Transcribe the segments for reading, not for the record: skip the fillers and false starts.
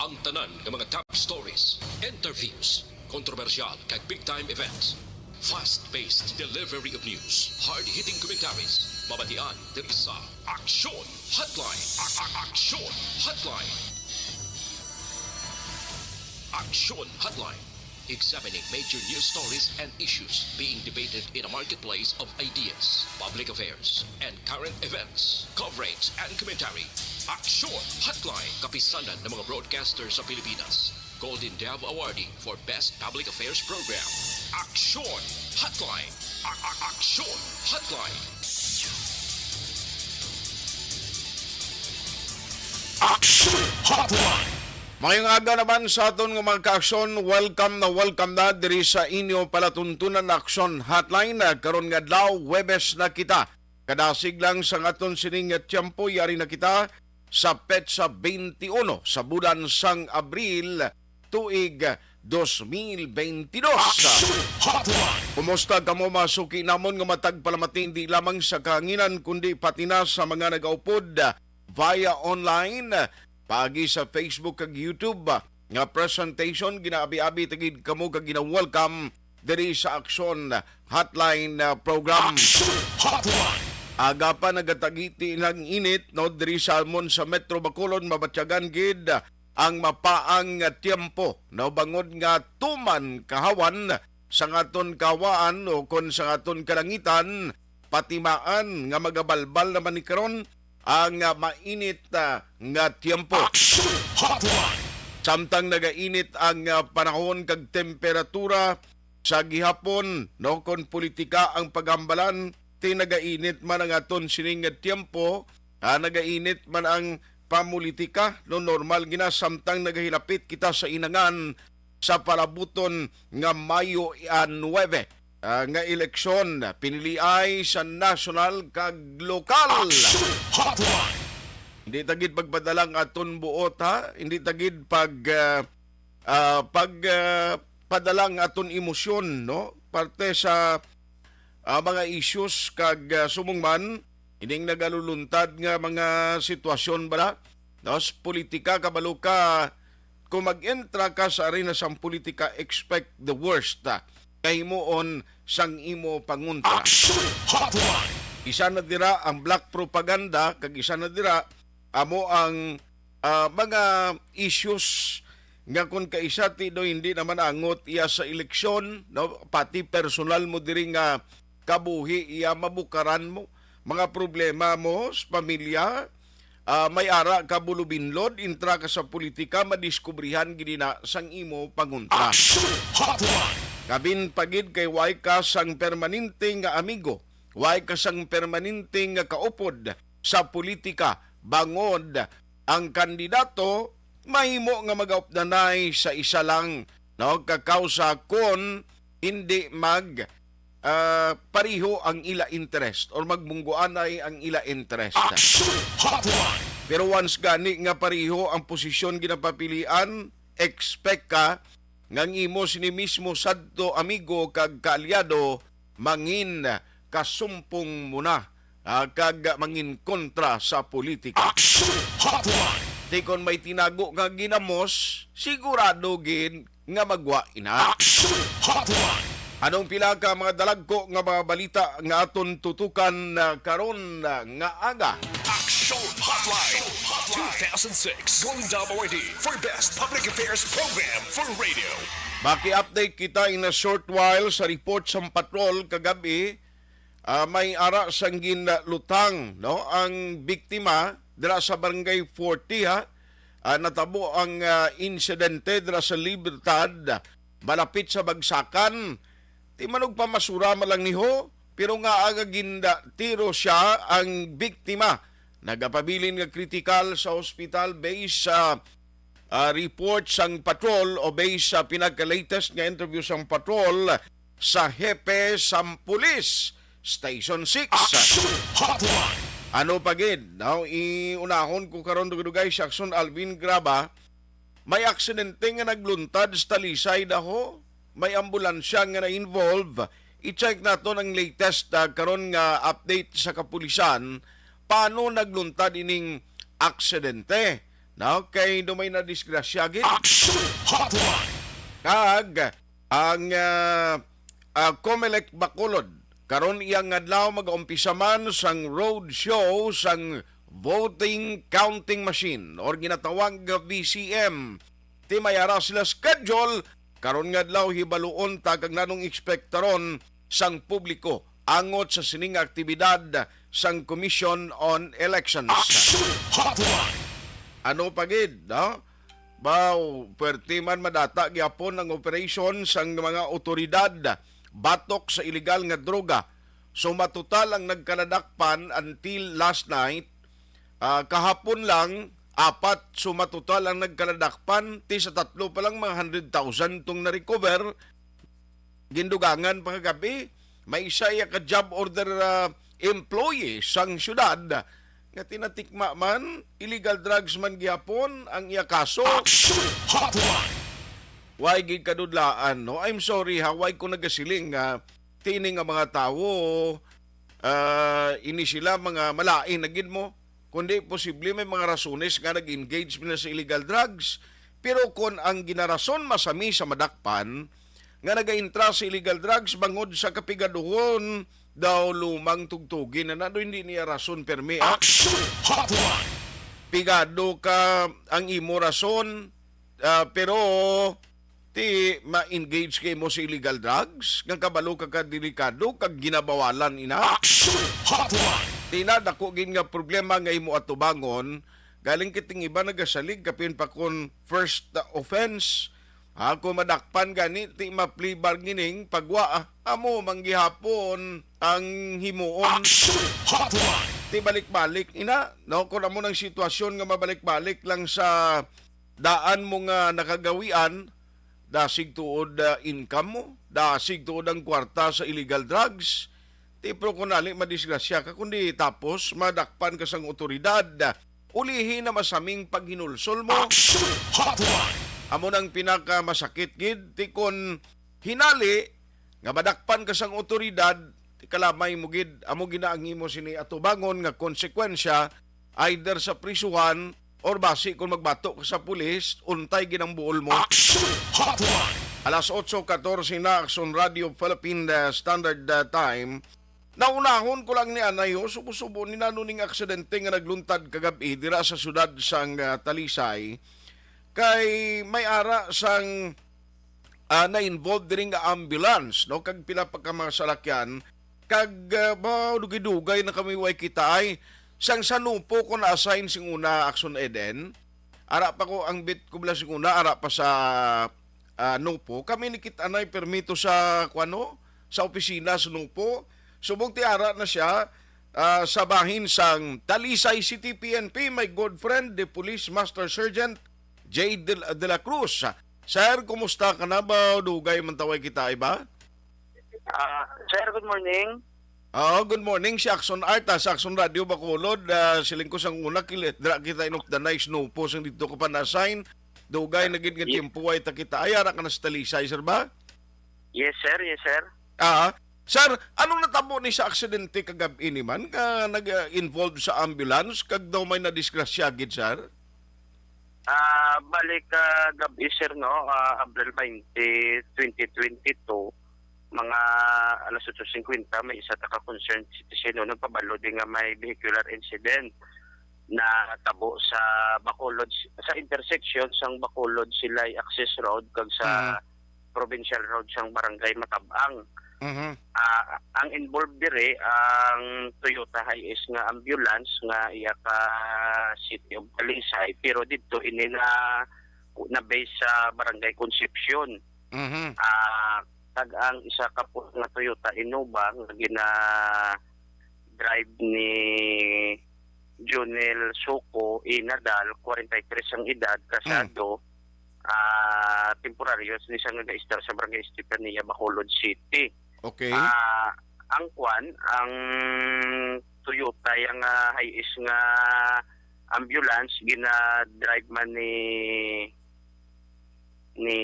Ang tanan ng mga top stories, interviews, kontrobersyal kag big-time events. Fast-paced delivery of news, hard-hitting commentaries, mabatian diri sa Aksyon Hotline. Aksyon Hotline. Aksyon Hotline. Examining major news stories and issues being debated in a marketplace of ideas, public affairs, and current events. Coverage and commentary. Aksyon Hotline. Kapisanan ng mga broadcasters sa Pilipinas. Golden Dove Awardee for Best Public Affairs Program. Aksyon Hotline. Aksyon Hotline. Aksyon Hotline. Mayong aga naman sa aton nga mga ka-aksyon, welcome na diri sa inyo palatuntunan na Aksyon Hotline. Karon nga adlaw, Huwebes na kita. Kadasig lang sa aton sining tiyempo, yari na kita sa petsa 21 sa bulan sang Abril, tuig 2022. Kumusta kamo masuki namon nga matag palamating di lamang sa kahanginan kundi pati na sa mga nagaupod via online pagi sa Facebook kag YouTube nga presentation ginaabi-abi tagid kamo kag gina-welcome diri sa Aksyon Hotline program. Aga pa nagatagiti ng init no diri sa amon sa Metro Bacolod mabatyagan gid ang mapaang tiempo no bangod nga tuman kahawan sa ngaton kawaan o kon sa ngaton kalangitan patimaan nga magabalbal naman ni karon ang mainit nga tiempo. Samtang nagainit ang panahon kag temperatura sa gihapon no kon politika ang pagambalan ti nagainit man ang aton sining nga tiempo nagainit man ang pamulitika no normal gina samtang nagahilapit kita sa inangan sa palabuton nga Mayo 9 nga eleksyon pinili ay sa national kag lokal. Hindi tagid pagpadalang aton buot hindi tagid padalang aton emosyon no parte sa mga issues kag sumungman ining nagaluluntad nga mga sitwasyon bala nos politika kabalo ka kung mag-entra ka sa arena sang politika expect the worst kahimuon sang imo pangunta. Isa na dira ang black propaganda kag isa na dira amo ang mga issues nga kung kaisa ti do hindi naman angot iya sa eleksyon no pati personal mo diri nga kabuhi iya mabukaran mo mga problema mo sa pamilya may ara ka bulubinlod intra ka sa politika madiskubrihan gid na sang imo pangunta. Kabin pagid kay way ka sang permanente nga amigo, way ka sang permanente nga kaupod sa politika bangod ang kandidato mahimo nga magaupdanay sa isa lang no kakausa kon hindi pariho ang ila interest or magbungguanay ang ila interest. Pero once gani nga pariho ang posisyon ginapapilian, expect ka ngang imo sini mismo sadto amigo kag kaalyado mangin kasumpong muna kag mangin kontra sa politika. Tikon may tinago nga ginamos, sigurado gin nga magwa ina. Anong pila ka mga dalagko nga mga balita nga aton tutukan karon nga aga? Aksyon Hotline 2006 Golden Dove Awardee for Best Public Affairs Program for Radio. Maki-update kita in a short while sa report sa patrol kagabi. May ara sang ginlutang no ang biktima dira sa barangay 40 natabo ang insidente dira sa Libertad malapit sa Bagsakan. Ti manog pamasura malang niho pero nga aga ginda tiro siya ang biktima. Nagapabilin nga kritikal sa hospital based sa report sang patrol o based sa pinaka-latest nga interview sang patrol sa hepe sang pulis Station 6. Ano pagid? Now, iunahon ko karon dugay sa Aksyon Alvin Graba. May aksidente nga nagluntad sa Talisay daho. May ambulansya nga na-involve. I-check nato ang latest karon nga update sa kapulisan. Paano nagluntad ining aksidente? No, kay dumay na disgrasya gid. Action Hotline. Kag ang Comelec Bacolod karon iyang adlaw mag-umpisa man sang road show sang voting counting machine or ginatawag nga VCM. Ti mayara sila schedule karon nga adlaw hibaluon kag nanong ekspektaron sang publiko angot sa sining aktibidad sang Commission on Elections. Action Hotline. Ano pagid, no? Baw, perti man madata gyapon ang operation sang mga otoridad batok sa illegal nga droga. So matutal ang nagkanadakpan until last night. Kahapon lang, 4 sumatotal ang nagkanadakpan. Ti sa 3 pa lang mga 100,000 tong na-recover. Gindugangan pa kagabi. May isa ka job order employee sang syudad nga tinatikma man, illegal drugs man gyapon ang iya kaso. Action Hotline. Why gid kadudlaan, no? I'm sorry ha, why ko nagasiling nga tining nga mga tao ini sila mga malain na gid mo. Kundi posible may mga rasones nga nag-engage na sa illegal drugs. Pero kung ang ginarason masami sa madakpan nga nagaintra sa illegal drugs bangod sa kapigaduhon daw lumang tugtugin na nado hindi niya rason permi. Action Hotline. Pigado ka ang imo rason pero ti ma-engage kay mo sa illegal drugs nga kabalo ka delikado kag ginabawalan ina. Action Hotline. Di na dako gin nga problema nga imo atubangon galing kiting iba nagasalig kapin pa kon first offense. Ako madakpan gani ti ma-plea bargaining pagwa amo manggihapon ang himuon. Action Hotline. Ti balik-balik ina no kun amo nang sitwasyon nga mabalik-balik lang sa daan mo nga nakagawian dasig tuod income mo, dasig tuod ang kwarta sa illegal drugs. Ti pro kunali madisgrasya ka kundi tapos madakpan ka sang otoridad. Ulihin na masaming paghinulsol mo. Action Hotline. Amo nang pinakamasakit gid ti kon hinali nga madakpan ka sang otoridad ti kalamay mo gid amo ginaangi mo sini atubangon nga konsekwensya either sa prisuhan or basi kung magbato ka sa pulis untay ginang buol mo. Action Hotline. Alas 8:14 na Action Radio Philippine Standard Time. Naunahon ko lang ni Anayo subo-subo ni nanuning aksidente nga nagluntad kagabi dira sa syudad sang Talisay. Kay may ara sang na-involved din nga ambulance, no? Kag pila pa ka mga salakyan, kag dugay-dugay na kami way kita ay sang sanupo ko na-assign sing una Action Eden. Ara pa ko ang bit ko bala sing una, ara pa sa Nupo. Kami ni kita na permito sa sa opisina sa Nupo. Subong ti ara na siya sa bahin sang Talisay City PNP, my good friend, the Police Master Sergeant J. De La Cruz. Sir, kumusta ka na ba? Dugay man taway kita, iba? Sir, good morning. Good morning. Si Action Art, sa Action Radio Bacolod. Siling ko sang una, dra kita inok the nice no po sang dito ko pa na-assign. Dugay naging nga timpo ay takita. Ay, ara ka na sa Talisay, sir ba? Yes, sir. Yes, sir. Sir, anong natabo ni sa aksidente kagabi ni man? Nag-involved sa ambulance? Kag daw may nadisgrasya, gid, sir? Balik gabi, sir, no? April 20, 2022, mga alas 8:50, may isa ta ka-concerned citizen no, nagpabalo din nga may vehicular incident na tabo sa Bacolod, sa intersection sang Bacolod Silay Access Road kag sa Provincial Road sang Barangay Matabang. Ang involved dire ang Toyota Hiace nga ambulance nga iya ka City of Talisay, pero dito ini na base sa Barangay Concepcion. Kag ang isa ka po nga Toyota Innova nga gina drive ni Jonel Soco Nadal, 43 ang edad, kasado, temporaryos ni siya nag-istar sa Barangay Estefania, Bacolod City. Okay. Ang Toyota yung Hiace nga ambulance gina-drive man ni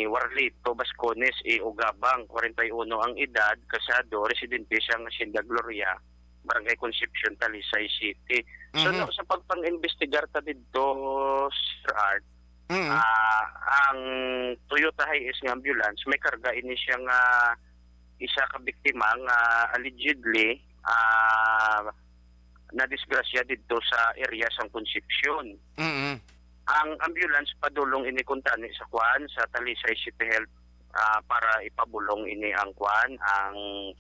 Warlito Bascones Ugabang, 41 ang edad, kasado, residente siya nga Hacienda Gloria, Barangay Concepcion, Talisay City. So Mhm. no, sa pagpang-investigar ta dito, Sir Art, Mhm. ang Toyota Hiace nga ambulance may karga ini siya nga isa ka biktima nga allegedly na disgrasya dito sa area sang Concepcion. Mhm. Ang ambulance padulong ini kuntani sa kuan sa Talisay City Health para ipabulong ini ang kuan ang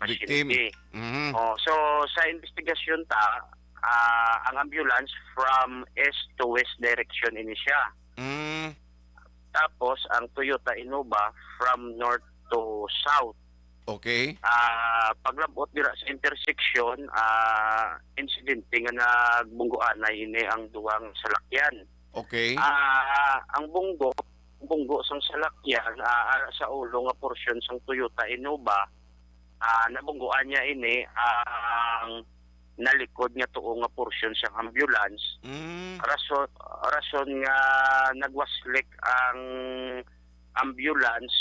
Victim. pasyente. Mhm. So sa investigasyon ang ambulance from east to west direction ini siya. Mhm. Tapos ang Toyota Innova from north to south. Okay. Paglabot dira sa intersection, insidente nga nagbunggoan na ini ang duwang salakyan. Okay. Ang bunggo sang salakyan sa ulo nga porsyon sang Toyota Innova, nabunggoan niya ini ang nalikod nga tuo nga porsyon sang ambulance. Mhm. Rason nga nagwaslik ang ambulance,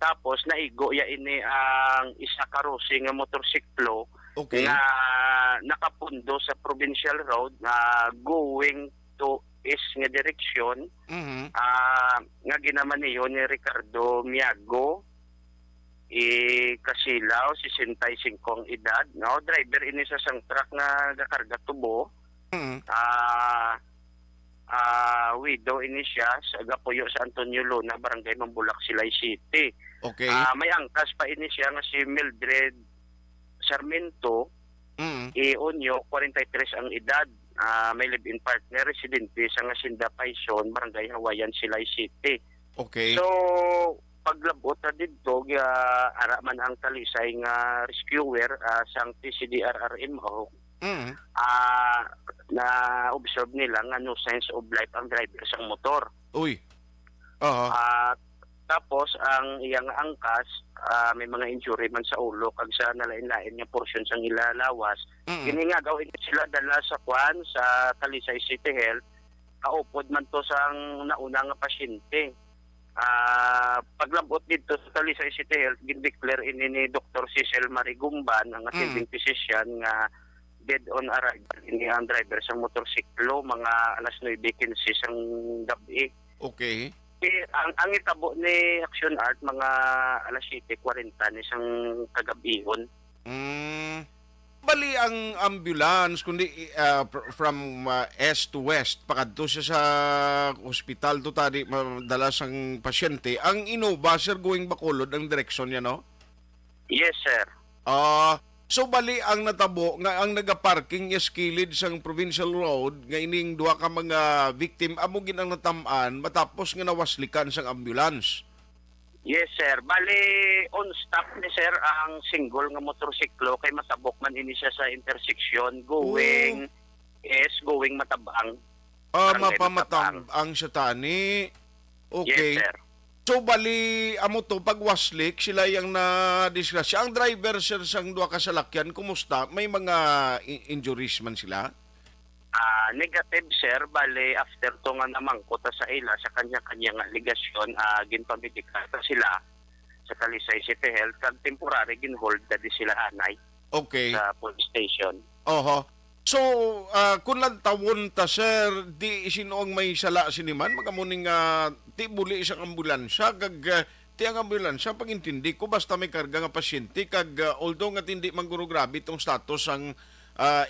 tapos naigo ya ini ang isa ka rosy nga motorsiklo Okay. nga nakapundo sa provincial road going to east nga direksyon, Mhm. nga ginaman niyo ni Ricardo Miago Kasilaw, 65 ang edad, no? Driver ini sa sang truck nga gakarga tubo. Mhm. Widow ini siya sa Gapuyo sa Antonio Luna, Barangay Mambulak, Silay City. Okay. May angkas pa ini siya nga si Mildred Sarmiento Mhm. Onyo, 43 ang edad. May live-in partner, residente sa Hacienda Paison, Barangay Hawayan, Silay City. Okay. So, paglabot na dito, araman ang Talisay nga rescuer sang TCDRRMO, Mhm. na observe nila nga no signs of life ang driver sang motor. Uy. Aha. Tapos ang iyang angkas, may mga injury man sa ulo kag sa nalain-lain nga portion sang ilalawas. Mhm. Kini nga gawin sila dala sa kwan sa Talisay City Health, kaupod man to sang nauna nga pasyente. Paglabot dito sa Talisay City Health, gindeclare ini ni Dr. Cecil Marigumban, ang attending physician, nga dead on arrival ini ang driver sa motorsiklo mga alas 9:15 sang gabi. Okay. Ang itabo ni Action Art mga alas 7:40 ni sang kagabihon. Mm. Bali ang ambulance kundi from east to west pakadto siya sa ospital to tadi madala sang pasyente. Ang Innova sir going Bacolod ang direksyon niya no? Yes, sir. So bali ang natabo nga ang nagaparking is kilid sang provincial road nga ining duha ka mga victim amo gin ang natam-an matapos nga nawaslikan sang ambulance. Yes, sir. Bali, on stop ni sir ang single nga motorsiklo kay matabok man ini siya sa intersection going going Matabang. Barangay Mapamatab ang siya tani. Okay. Yes, sir. So bali amo to pagwaslik sila yang na disgrasya. Ang driver sir sang duha ka salakyan kumusta? May mga injuries man sila? Negative, sir. Bali, after to nga namangkot sa ila sa kanya-kanya nga ligasyon, ginpamedikal sila sa Talisay City Health kag temporary ginhold na di sila anay Okay. sa police station. Oho. So, kung tawon ta sir, di isinuong may sala siniman, magamuning ti buli isang ambulansya, kag ti ang ambulansya, pagintindi ko, basta may karga nga pasyente, kag although nga hindi mangguro grabe itong status ang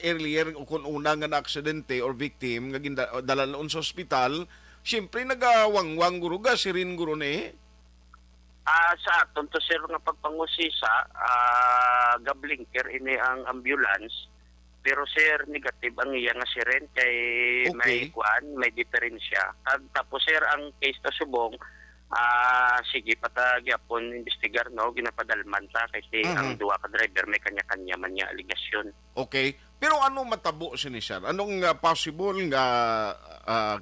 earlier kung una nga na-aksidente or victim, nga dala noon sa ospital, siyempre nagawangwang guro ga, sirin guro ni. Sa aton to sir nga pagpangusisa, gablinker ini ang ambulance. Pero sir, negative ang iya nga siren kay Okay. may diferensya. Tapos sir, ang case ta subong, sige patagyapon investigar no, ginapadalman ta kasi ang duwa ka driver may kanya-kanya man niya aligasyon. Okay. Pero ano matabo sini sir? Anong possible nga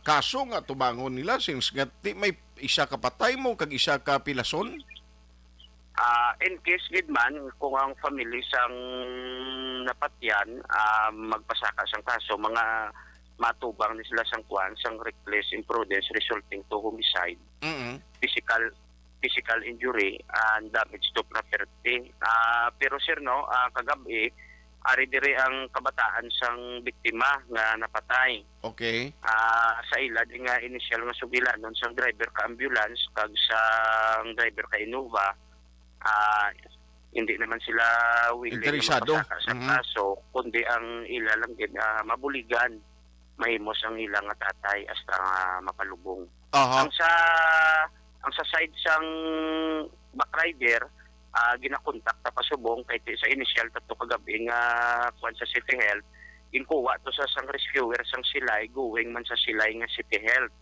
kaso nga tubangon nila since nga ti may isa ka patay mo kag isa ka pilason? In case gid man kung ang family sang napatyan magpasaka sang kaso, mga matubang ni sila sang kwan sang reckless imprudence resulting to homicide, Mhm. physical injury and damage to property. Pero sir no, kagabi ari diri ang kabataan sang biktima nga napatay. Okay. Sa ila di nga initial nga sugilanon sang driver ka ambulance kag sang driver ka Innova, hindi naman sila willing na Interesado. magpasaka sa kaso, kundi ang ila lang gid mabuligan, mahimos ang ila nga tatay hasta nga mapalubong. Aha. Ang sa side sang back rider, ginakontak ta pasubong kay sa initial tato kagabi nga kuan sa City Health, inkuha to sa sang rescuer sang Silay, going man sa Silay nga City Health.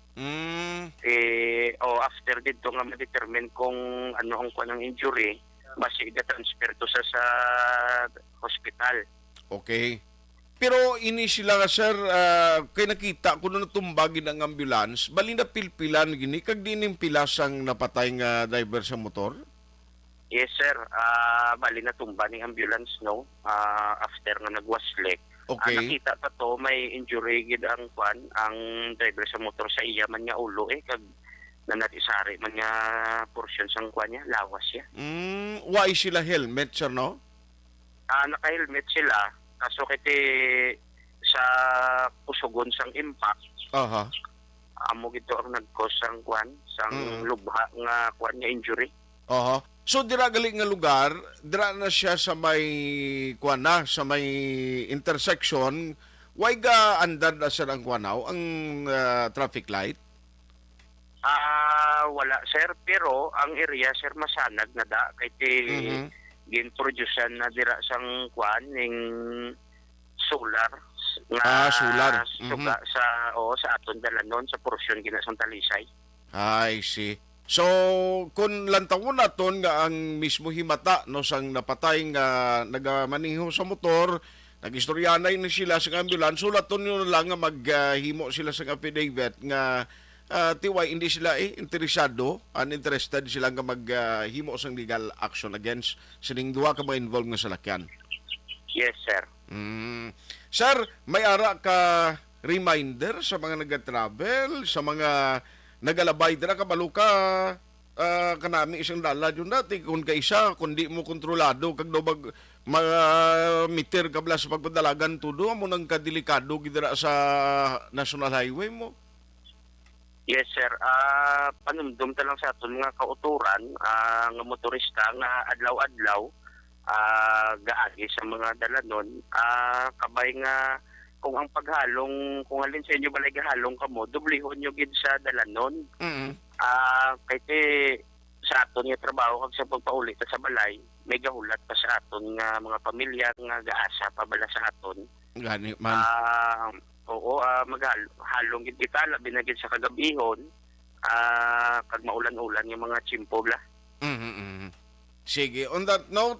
After dito nga ma-determine kung ano ang kuan ng injury, basi i-transfer to sa hospital. Okay. Pero ini sila nga sir, kay nakita ko na natumbagin ang ambulance, bali na pilpilan gini kag dinim pilas ang napatay nga driver sa motor. Yes sir, bali na tumba ning ambulance no, after nga nagwaslek. Okay. Nakita pa to may injury gid ang kwan, ang driver sa motor sa iya man nga ulo kag nanatisari man nga portion sang kwan niya, lawas siya. Why sila helmet sir no? Naka-helmet sila. Kaso kiti sa kusugon sang impact, Aha. amo gito ang nag-cause sang kwan, sang lubha nga kwan nga injury. Aha. So dira gali nga lugar, dira na siya sa may kuan na, sa may intersection, why ga andad na sir ang kuanaw, ang traffic light? Wala sir, pero ang area sir masanag na da kiti ginproducean na dira sang kwan ning solar nga solar. suga sa aton dalanon sa portion gina sang Talisay. I see. So kung lantawon naton nga ang mismo himata no sang napatay nga nagamaniho sa motor, nagistoryanay ni sila sa ambulance, sulaton nyo lang nga maghimo sila sa affidavit nga tiway hindi sila interesado, uninterested sila nga maghimo sang legal action against sining duha ka mga involved nga salakyan. Yes sir. Sir, may ara ka reminder sa mga nag-travel, sa mga nagalabay dira kabalo ka kanami isang dala yun dati kung kaisa kundi mo kontrolado kag daw mga meter kabla sa pagpadalagan tudo mo nang kadelikado gidira sa national highway mo. Yes sir, panumdum ta lang sa aton nga kauturan nga motorista nga adlaw-adlaw gaagi sa mga dalanon, kabay nga kung ang paghalong, kung halin sa inyo balay gahalong kamo, dublihon nyo gid sa dalanon. Kaya sa aton nga trabaho kag sa pagpaulit sa balay, may gahulat pa sa aton nga mga pamilya nga gaasa pa bala sa aton. Gani man. Maghalong gid kita labi na gid sa kagabihon, kag maulan-ulan yung mga chimpobla. Sige, on that note,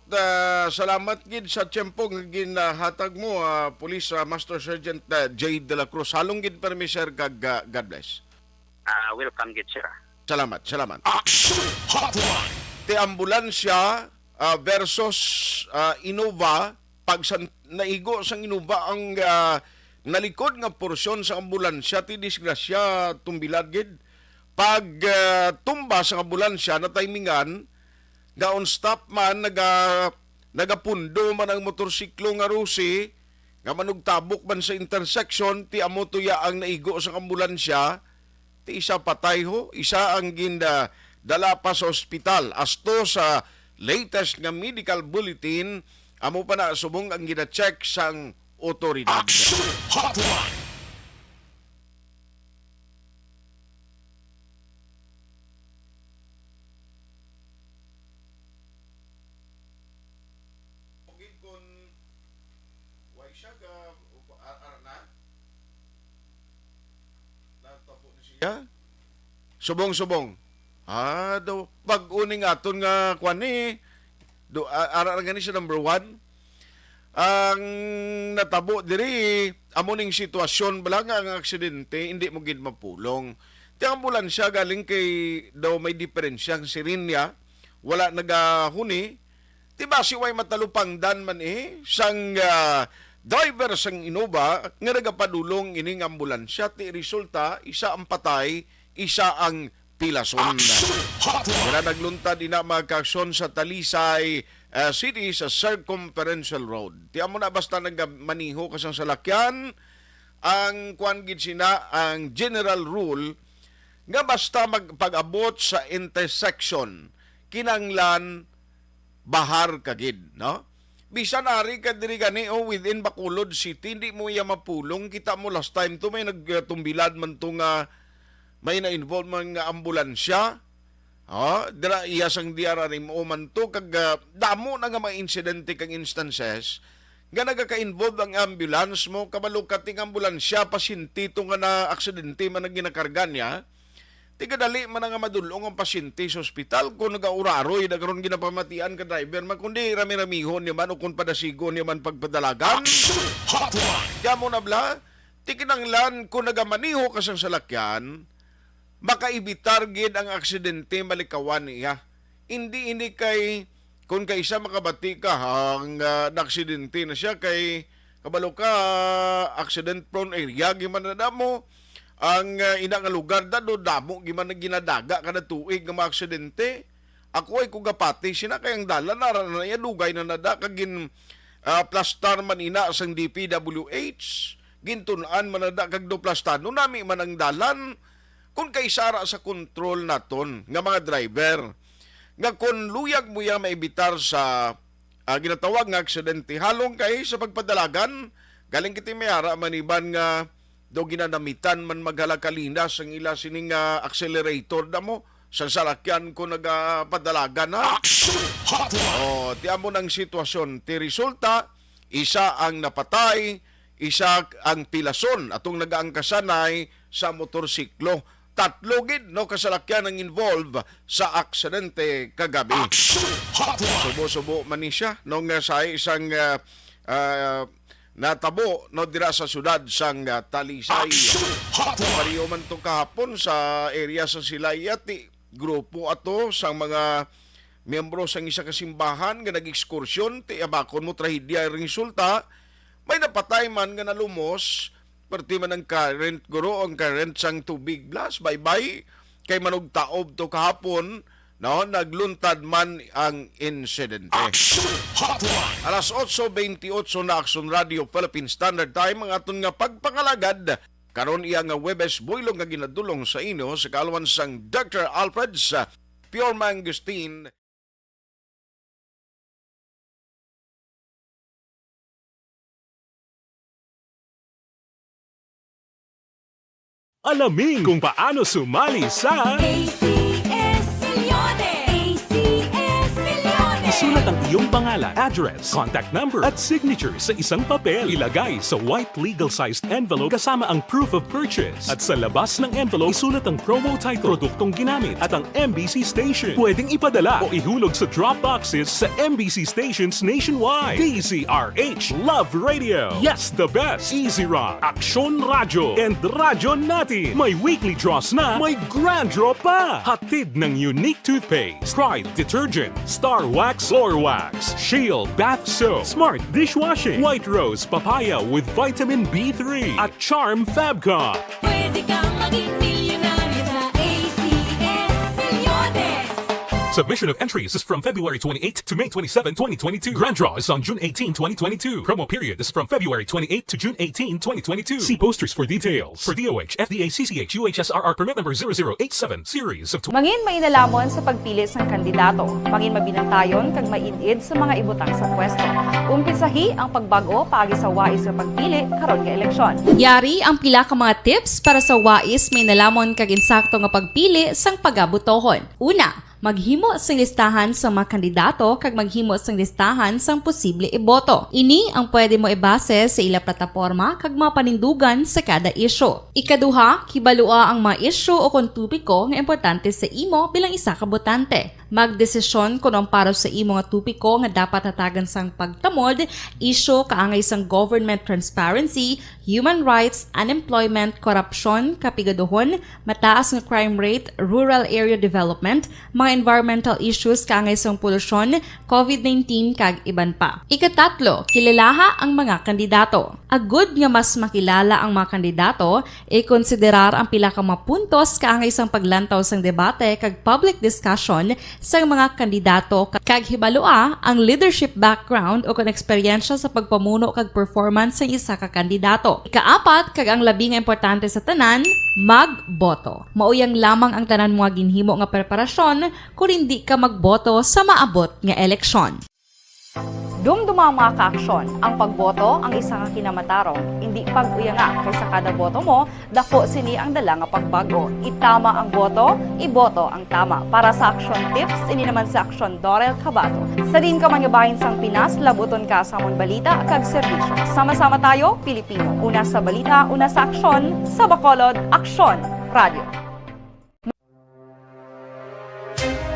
salamat gid sa tiyempo nga ginahatag mo, Police Master Sergeant J. De La Cruz. Halong gid permi sir kag God bless. Welcome gid sir. Salamat. Action Hotline. Ti ambulansya versus Innova, pag naigo sang Innova ang nalikod nga porsyon sa ambulansya, ti disgrasya tumbilad gid. Pag tumba sa ambulansya na timingan, gaon stop man, nagapundo man ang motorsiklo nga rusi, nga manugtabok man sa intersection, ti amo tuya ang naigo sa ambulansya, ti isa patay ho, isa ang dala pa sa ospital. Asto sa latest nga medical bulletin, amo pa na subong ang gina-check sang otoridad. Action Hotline. Subong. Daw pag uning aton nga kwan ara gani sa number 1. Ang natabo diri amo ning sitwasyon bala nga ang aksidente hindi mo gid mapulong. Ti ambulansya galing kay daw may diferensya ang sirinya, wala nagahuni. Ti basi way matalupangdan man sang driver sang Innova nga nagapadulong ining ambulansya, ti resulta isa ang patay, isa ang pilason. Action Hotline. Kaya nagluntad ina magkaksyon sa Talisay city sa circumferential road. Tiyan mo na basta nagmaniho ka sa salakyan, ang kuan gid sina ang general rule nga basta magpag-abot sa intersection kinanglan bahar kagid, no? Bisan ari ka diri gani within Bacolod City, hindi mo iya mapulong. Kita mo last time to may nagtumbilad man to nga may na-involve man nga ambulansya. Dira iya sang diararim o man to kag damo na nga mga insidente kag instances nga nagaka-involve ang ambulance mo, kabalo kating ambulansya pasyente to nga na aksidente man ang ginakarga niya. Tigadali man nga madulong ang pasyente sa ospital kung nagauraroy nagkaroon ginapamatian ka driver man kundi rami-ramihon niya man o kung padasigon niya man pagpadalagan. Kaya mo na bla, tikinanglan kung nagamaniho ka sa salakyan, makaibitar gid ang aksidente malikawan niya. Hindi kay kung kaysa makabati ka ang na-aksidente na siya kay kabalo ka accident prone area giman na mo ang ina nga lugar dado damo giman ginadaga kada tuig nga mga aksidente. Ako ay kugapati sina kayang dala na ya dugay na nada kagin plastar man ina sang DPWH gintunan man nada kag do plastano nami man ang dalan kung kaysara sa kontrol naton nga mga driver nga kung luyag mo ya maibitar sa ginatawag nga aksidente halong kay sa pagpadalagan galing kiti mayara maniban nga do ginanamitan man maghalakalinas ang ila sining accelerator damo sa salakyan ko nagapadalagan ha. Tiyan mo ng sitwasyon. Ti resulta, isa ang napatay, isa ang pilason atong nagaangkasanay sa motorsiklo. 3 gid no kasalakyan ang involve sa aksidente kagabi. Subo-subo man ni siya nung sa isang natabo no dira sa sudad sang Talisay. Pariyo man to kahapon sa area sa Silayati. Grupo ato sang mga miyembro sang isa ka simbahan nga nag-ekskursyon ti abakon mo trahedya ang resulta. May napatay man nga nalumos perti man ang current guro ang current sang tubig blast bye-bye kay manog taob to kahapon. No, nagluntad man ang insidente. Alas 8:28 na Action Radio Philippine Standard Time ang aton nga pagpangalagad karon iya nga Webes buylong nga ginadulong sa inyo sa kaalawan sang Dr. Alfred sa Pure Mangosteen. Alamin kung paano sumali sa isulat ang iyong pangalan, address, contact number at signature sa isang papel. Ilagay sa white legal-sized envelope kasama ang proof of purchase. At sa labas ng envelope, isulat ang promo title, produktong ginamit at ang MBC station. Pwedeng ipadala o ihulog sa drop boxes sa MBC stations nationwide. DZRH Love Radio. Yes, the best. Easy Rock, Aksyon Radio, and Radyo Natin. May weekly draws na, may grand draw pa. Hatid ng unique toothpaste, Pride Detergent, Star Wax Floor Wax, Shield Bath Soap, Smart Dishwashing, White Rose Papaya with Vitamin B3 at Charm Fabcon. Pwede kang maging milyonaryo sa ACS Milyones. Submission of entries is from February 28 to May 27, 2022. Grand draw is on June 18, 2022. Promo period is from February 28 to June 18, 2022. See posters for details. For DOH, FDA, CCH, UHSRR permit number 0087 series of Mangin mainalamon sa pagpili ng kandidato. Mangin mabinantayon kag mainid sa mga ibutang sa pwesto. Umpisahi ang pagbago paagi sa wais sa pagpili karon nga eleksyon. Yari ang pila ka mga tips para sa wais may nalamon kag insakto nga pagpili sang pagabutohon. Una, maghimo sang listahan sa mga kandidato kag maghimo sang listahan sang posible iboto. Ini ang pwede mo ibase sa ila plataporma kag mga panindugan sa kada isyu. Ikaduha, kibalua ang mga isyu o kung tupiko nga importante sa imo bilang isa ka botante. Magdesisyon kung ang para sa imo nga tupiko nga dapat hatagan sang pagtamod, isyu kaangay sang government transparency, human rights, unemployment, korupsyon, kapigaduhon, mataas nga crime rate, rural area development, mga mga environmental issues kaangay sa polusyon, COVID-19 kag iban pa. Ikatatlo, kilalaha ang mga kandidato. Agud nga mas makilala ang mga kandidato, i-konsiderar ang pila ka mga puntos kaangay sang paglantaw sang debate kag public discussion sa mga kandidato kag hibalua ang leadership background o kon eksperyensya sa pagpamuno kag performance sa isa ka kandidato. Ikaapat kag ang labi nga importante sa tanan, magboto. Mauyang lamang ang tanan mga ginhimo nga preparasyon kung hindi ka magboto sa maabot nga eleksyon. Dumduma ang mga kaaksyon. Ang pagboto ang isa ka kinamatarong. Hindi pag-uyanga kaysa kada boto mo, dako sini ang dala nga pagbago. Itama ang boto, iboto ang tama. Para sa action tips, ini naman sa Aksyon Dorel Cabato. Sa din ka manyabahin sang Pinas, labuton ka sa amon balita kag serbisyo. Sama-sama tayo, Pilipino. Una sa balita, una sa aksyon, sa Bacolod, Aksyon Radio.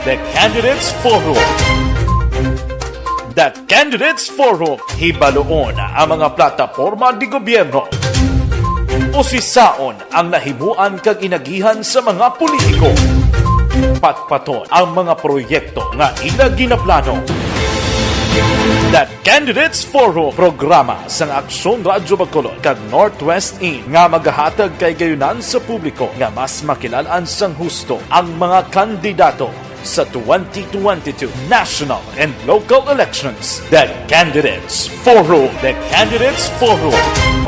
The Candidates Forum. The Candidates Forum. Hibaluon ang mga plataporma di gobyerno. Usisaon ang nahimuan kag inagihan sa mga politiko. Patpaton ang mga proyekto nga ila ginaplano. The Candidates Forum, programa sa Aksyon Radyo Bacolod kag Northwest In nga magahatag kay gayunan sa publiko nga mas makilalaan sang husto ang mga kandidato sa 2022 national and local elections. The Candidates Forum. The Candidates Forum.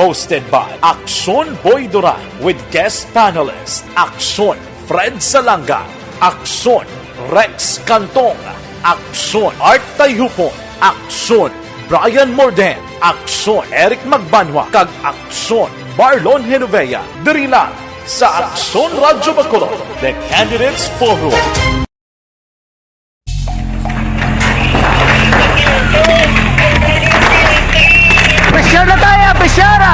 Hosted by Aksyon Boy Duran with guest panelists Aksyon Fred Salanga, Aksyon Rex Cantong, Aksyon Art Tayupon, Aksyon Brian Morden, Aksyon Eric Magbanwa, kag Aksyon Marlon Genovea. Diri lang sa Aksyon Radyo Bacolod. The Candidates Forum. Besyara tayo! Besyara!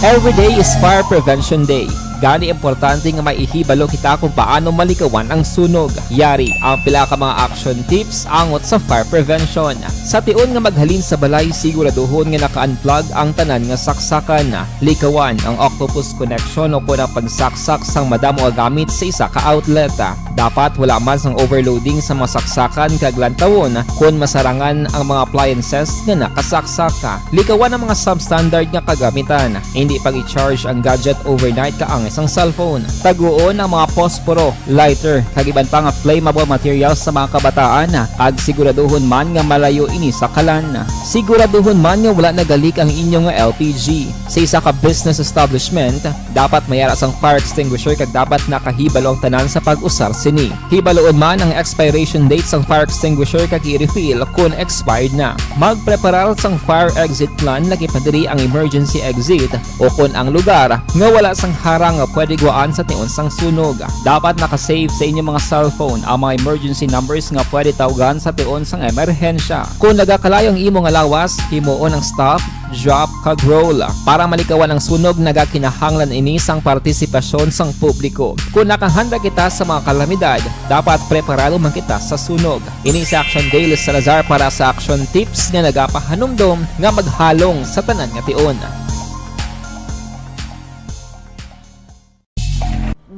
Every day is Fire Prevention Day. Gani importante nga maihibalo kita kung paano malikawan ang sunog. Yari ang pila ka mga action tips angot sa fire prevention. Sa tion nga maghalin sa balay, siguraduhon nga naka-unplug ang tanan nga saksakan. Likawan ang octopus connection o kung pagsaksak sang madamo nga gamit sa isa ka outlet. Dapat wala man sang overloading sa masaksakan kag lantawon kung masarangan ang mga appliances nga nakasaksaka. Likawan ang mga substandard nga kagamitan. Hindi pag i-charge ang gadget overnight kaang isang cellphone. Taguon ang mga posporo, lighter, kag iban pa nga flammable materials sa mga kabataan. Ag siguraduhon man nga malayo ini sa kalan. Siguraduhon man nga wala nagalik ang inyong LPG. Sa isa ka business establishment, dapat mayara sang fire extinguisher kag dapat nakahibalo ang tanan sa pag-usar sini. Hibaloon man ang expiration date sang fire extinguisher kag i-refill kung expired na. Magpreparar sang fire exit plan lagi pa diri ang emergency exit o kung ang lugar nga wala sang harang nga pwede guaan sa tion sang sunog. Dapat nakasave sa inyong mga cellphone ang mga emergency numbers nga pwede tawagan sa tion sang emerhensya. Kung nagakalayo ang imong lawas, himuon ang stop, drop, kag roll. Para malikawan ang sunog, nagakinahanglan ini sang partisipasyon sang publiko. Kung nakahanda kita sa mga kalamidad, dapat preparado man kita sa sunog. Ini sa Action Daily Salazar para sa action tips nga nagapahanumdom nga maghalong sa tanan nga tion.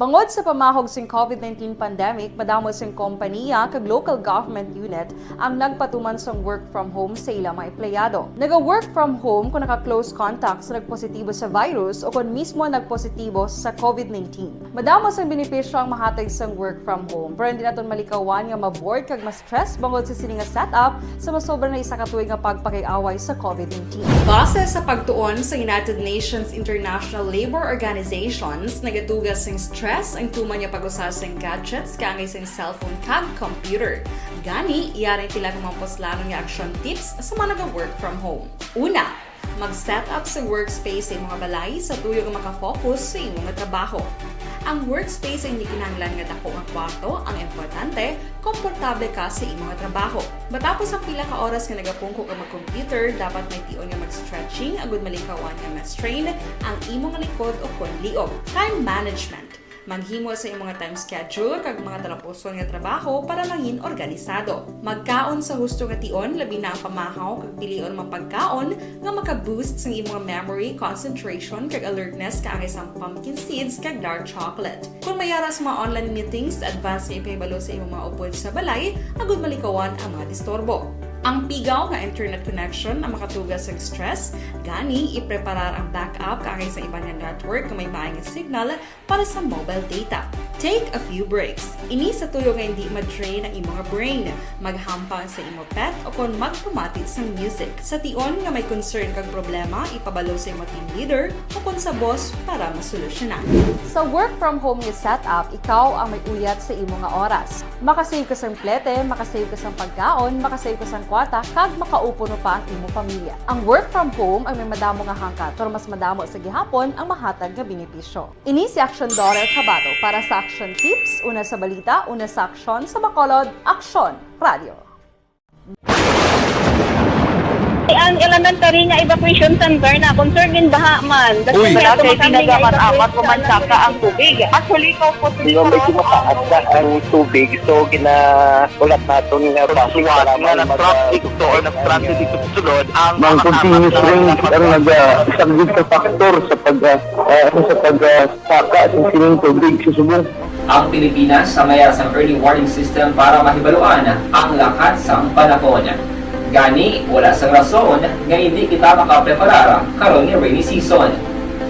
Bangod sa pamahog sing COVID-19 pandemic, madamo sing kompanya kag local government unit ang nagpatuman sang work from home sa ilang mga empleyado. Naga-work from home kung naka-close contact sa nagpositibo sa virus o kung mismo nagpositibo sa COVID-19. Madamo sang benepisyo ang mahatag sang work from home, pero hindi naton malikawan nga ma-bored kag ma-stress bangod sa sini nga setup sa masobra na isa ka tuig nga pagpakiaway sa COVID-19. Base sa pagtuon sa United Nations International Labour Organizations, nagatugas sing stress ang tuman niya pag-usar sa gadgets kaangay sa cellphone kag computer. Gani, iyarin tila ng mga poslano nga action tips sa mga nag-work from home. Una, mag-set up sa workspace sa mga balay sa tuyo nga makafocus sa imong trabaho. Ang workspace ay hindi kinahanglan nga dako nga kwarto, ang importante, komportable ka sa imong trabaho. Matapos ang pila ka oras nga nagapungko ka mag-computer, dapat may tion nga mag-stretching agud malikawan nga ma-strain ang imong likod o kon liog. Time management. Maghimo sa imong time schedule kag mga talapuson nga trabaho para mangin organisado. Magkaon sa husto nga tion, labi na ang pamahaw kag pilion mapagkaon nga maka-boost sa imong memory, concentration kag alertness kaangay sa pumpkin seeds kag dark chocolate. Kung mayara sa mga online meetings, advance sa ipahibalo sa imong mga upod sa balay, agud malikawan ang mga disturbo. Ang pigaw nga internet connection ang makatugas sa stress, gani ipreparar ang backup kaangay sa ibang nga network nga may maayong signal para sa mobile data. Take a few breaks. Ini sa tuyo nga hindi ma-drain ang imong brain, maghampang sa imong pet o kung magpamati sa music. Sa tion nga may concern kag problema, ipabalo sa imong team leader o kung sa boss para masolusyonan. Sa work from home nga setup, ikaw ang may uyat sa imong nga oras. Makasave ka sa plete, makasave ka sa pagkaon, makasave ka sa kwarta, kag makaupo no pa ang imong pamilya. Ang work from home ay may madamo nga hangkat, pero mas madamo sa gihapon ang mahatag nga benepisyo. Ini si Action Daughter Cabato para sa Action Tips, una sa balita, una sa aksyon sa Bacolod, Action Radio. Ang elementary nga evacuation center na concern din baha man. Uy, kaya kaya pinagamat-amat kumansaka ang tubig. Actually, ko po Hindi medyo mataas ang tubig. So, ulat natin nga Suwat nga ng traffic to or nag-transit dito sa sulod ang mga continuous rain ang nag-isang sa factor sa pagsaka sa sining tubig sa subong. Ang Pilipinas sa mayroon sa early warning system para mahibaluan ang lakas sa panahon. Gani, wala sa rason nga hindi kita makapreparar karon ni rainy season.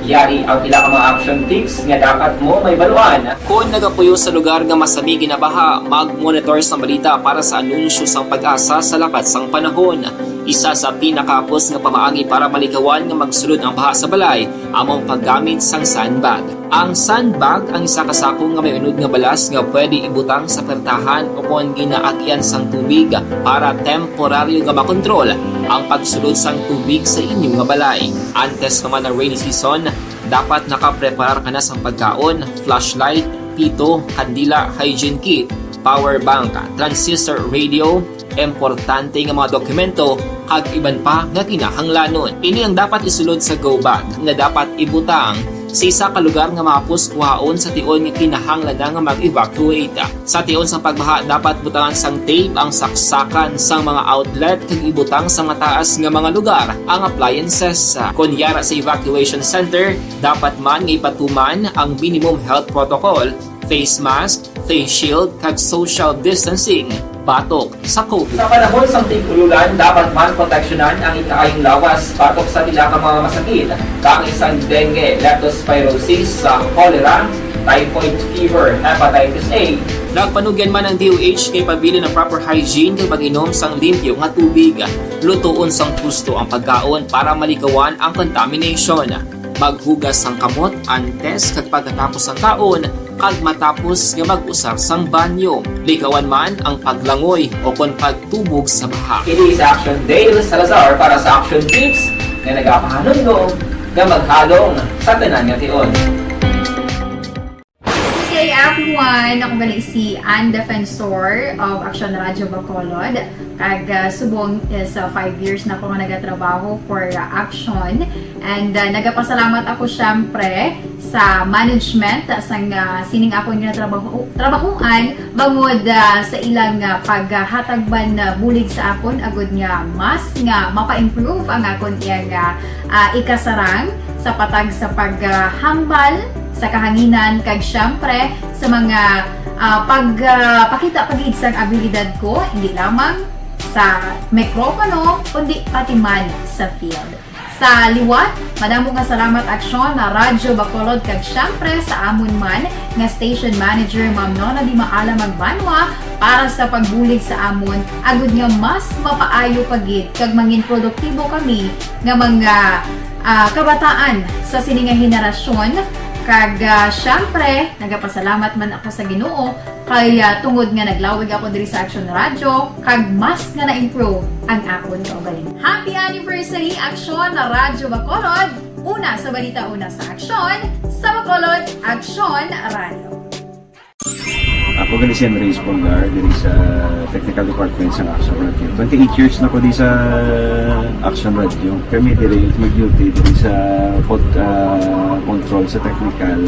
Yari ang pila ka mga action tips nga dapat mo may baluan. Kung nagapuyo sa lugar nga masabi ginabaha, mag-monitor sa balita para sa anunsyo sang pag-asa sa lakat sang panahon. Isa sa pinakapos nga pamaagi para malikawan nga magsulod ang baha sa balay, among paggamit sang sandbag. Ang sandbag ang isa ka sako nga may unod nga balas nga pwede ibutang sa pertahan o kung ginaagyan sang tubig para temporaryo nga makontrol ang pagsulod sang tubig sa inyong nga balay. Antes naman ng rainy season, dapat nakapreparar ka na sang pagkaon, flashlight, pito, kandila, hygiene kit, power bank, transistor radio, importante nga mga dokumento kag iban pa nga kinahanglanon. Ini ang dapat isulod sa go bag nga dapat ibutang sa isa ka lugar nga mapos kuhaon sa tion nga kinahanglan nga mag-evacuate. Sa tion sa pagbaha dapat butangan sang tape ang saksakan sang mga outlet kag ibutang sa mataas nga mga lugar ang appliances. Kunyara sa evacuation center, dapat man nga ipatuman ang minimum health protocol, face mask, face shield kag social distancing. Patok sa COVID. Sa panahon sa tig-ululan, dapat man proteksyonan ang ikaayong lawas patok sa pila ka mga masakit, kang isang dengue, leptospirosis, cholera, typhoid fever, hepatitis A. Nagpanugyan man ang DOH kay pabili ng proper hygiene kay pag-inom sang limpyo nga tubig. Lutuon sang gusto ang pagkaon para malikawan ang contamination. Maghugas sang kamot antes kag pagkatapos ang kaon kag matapos nga mag-usar sang banyo. Likawan man ang paglangoy o kon pagtubog sa baha. Kini sa Action Dale Salazar para sa Action Tips nga nagapahanundong nga maghalong sa tanan nga tion. Hey everyone! Ako gali si Ann Defensor of Action Radio Bacolod. Kag subong is 5 years na ako nga nagatrabaho for Action. And nagapasalamat ako syempre sa management sang sining ako nga trabahuan bangod sa ilang paghatagban bulig sa akon agud nga mas nga mapa-improve ang akon iyang ikasarang sa patag sa paghambal sa kahanginan kag syempre sa mga pagpakita pagid sang abilidad ko hindi lamang sa mikropono kundi pati man sa field. Sa liwat, madamo nga salamat Aksyon na Radyo Bacolod kag syempre sa amon man nga station manager Ma'am Nona Di Maala Magbanwa para sa pagbulig sa amon agud nga mas mapaayo pagid kag mangin produktibo kami nga mga kabataan sa sininga henerasyon. Kag syempre, nagapasalamat man ako sa Ginoo kay tungod nga naglawig ako diri sa Action Radio kag mas nga na-improve ang akon kaugalingon. Happy anniversary Action na Radyo Bacolod! Una sa balita, una sa Action, sa Bacolod, Action Radio. Ako gali si Andres Polgar, diri sa Technical Department sa Action Radio. 28 years na ko di sa Action Radio. Kami diri mag-duty diri sa control sa technical.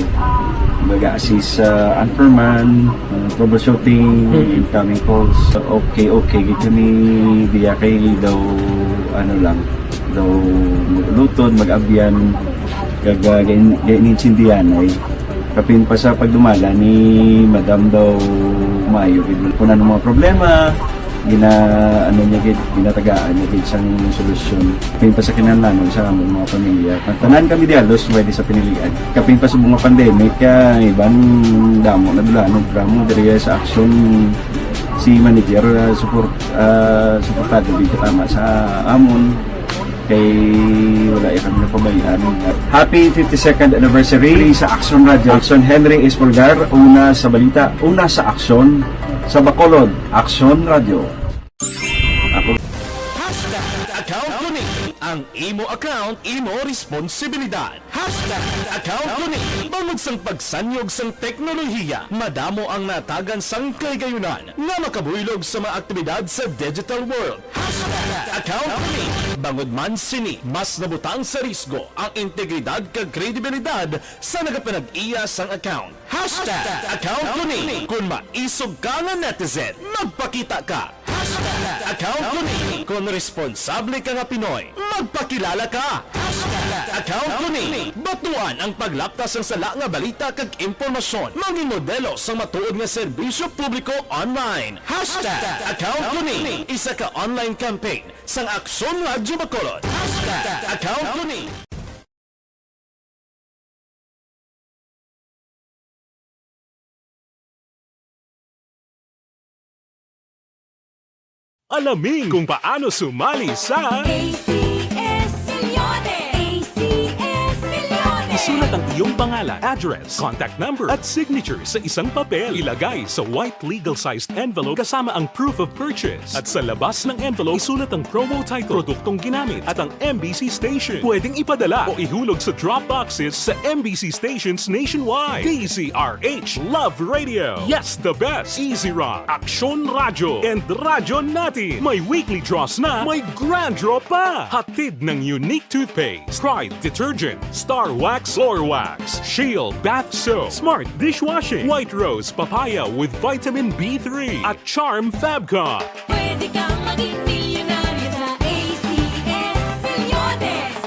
Mag-assist sa anchorman, troubleshooting, incoming calls. Okay, gid kami diya kay daw daw maglutod, mag-abyan, ganinsindihan ay kapin pa sa pagdumala ni Madam daw maayo gid punan ng mga problema ginatagaan niya gid sang solusyon kapin pa sa kinahanglan sa among mga pamilya tanan kami dialos pwede sa pinilian kapin pa sa mga pandemic iban damo na dulanon programo diri sa action si manager suportado gid tama sa amon kay wala kami napabayaan. Happy 52nd anniversary sa Action Radio. Action Henry Espolgar, una sa balita, una sa aksyon sa Bacolod. Action Radio. Ako. Account ko ni ang imo account, imo responsibilidad. Account ko ni bangod sang pagsanyog sang teknolohiya, madamo ang natagan sang kaygayunan nga makabuylog sa mga aktibidad sa digital world. Account ko ni bangod man sini mas nabutang sa risgo ang integridad kag kredibilidad sa nagapanag-iya sang account. Account ko ni kung maisog ka nga netizen, magpakita ka. Account ko ni kung responsable ka nga Pinoy, magpakilala ka. Account ko ni batuan ang paglaptas ng sala nga balita kag impormasyon, maging modelo sa matuod nga serbisyo publiko online. Account ko ni isa ka online campaign sang Aksyon Radyo Bacolod. Account ko ni Alamin kung paano sumali sa ACS Milyones! ACS Milyones! Isulat ang iyong pangalan, address, contact number at signature sa isang papel. Ilagay sa white legal-sized envelope kasama ang proof of purchase. At sa labas ng envelope, isulat ang promo title, produktong ginamit at ang MBC station. Pwedeng ipadala o ihulog sa drop boxes sa MBC stations nationwide. DZRH Love Radio. Yes, the best. Easy Rock, Aksyon Radio, and Radyo Natin. May weekly draws na, may grand draw pa. Hatid ng unique toothpaste, Pride Detergent, Star Wax Floor Wax, Shield Bath Soap, Smart Dishwashing, White Rose Papaya with Vitamin B3, at Charm Fabcon. Pwede kang maging milyonaryo sa ACS Milyones!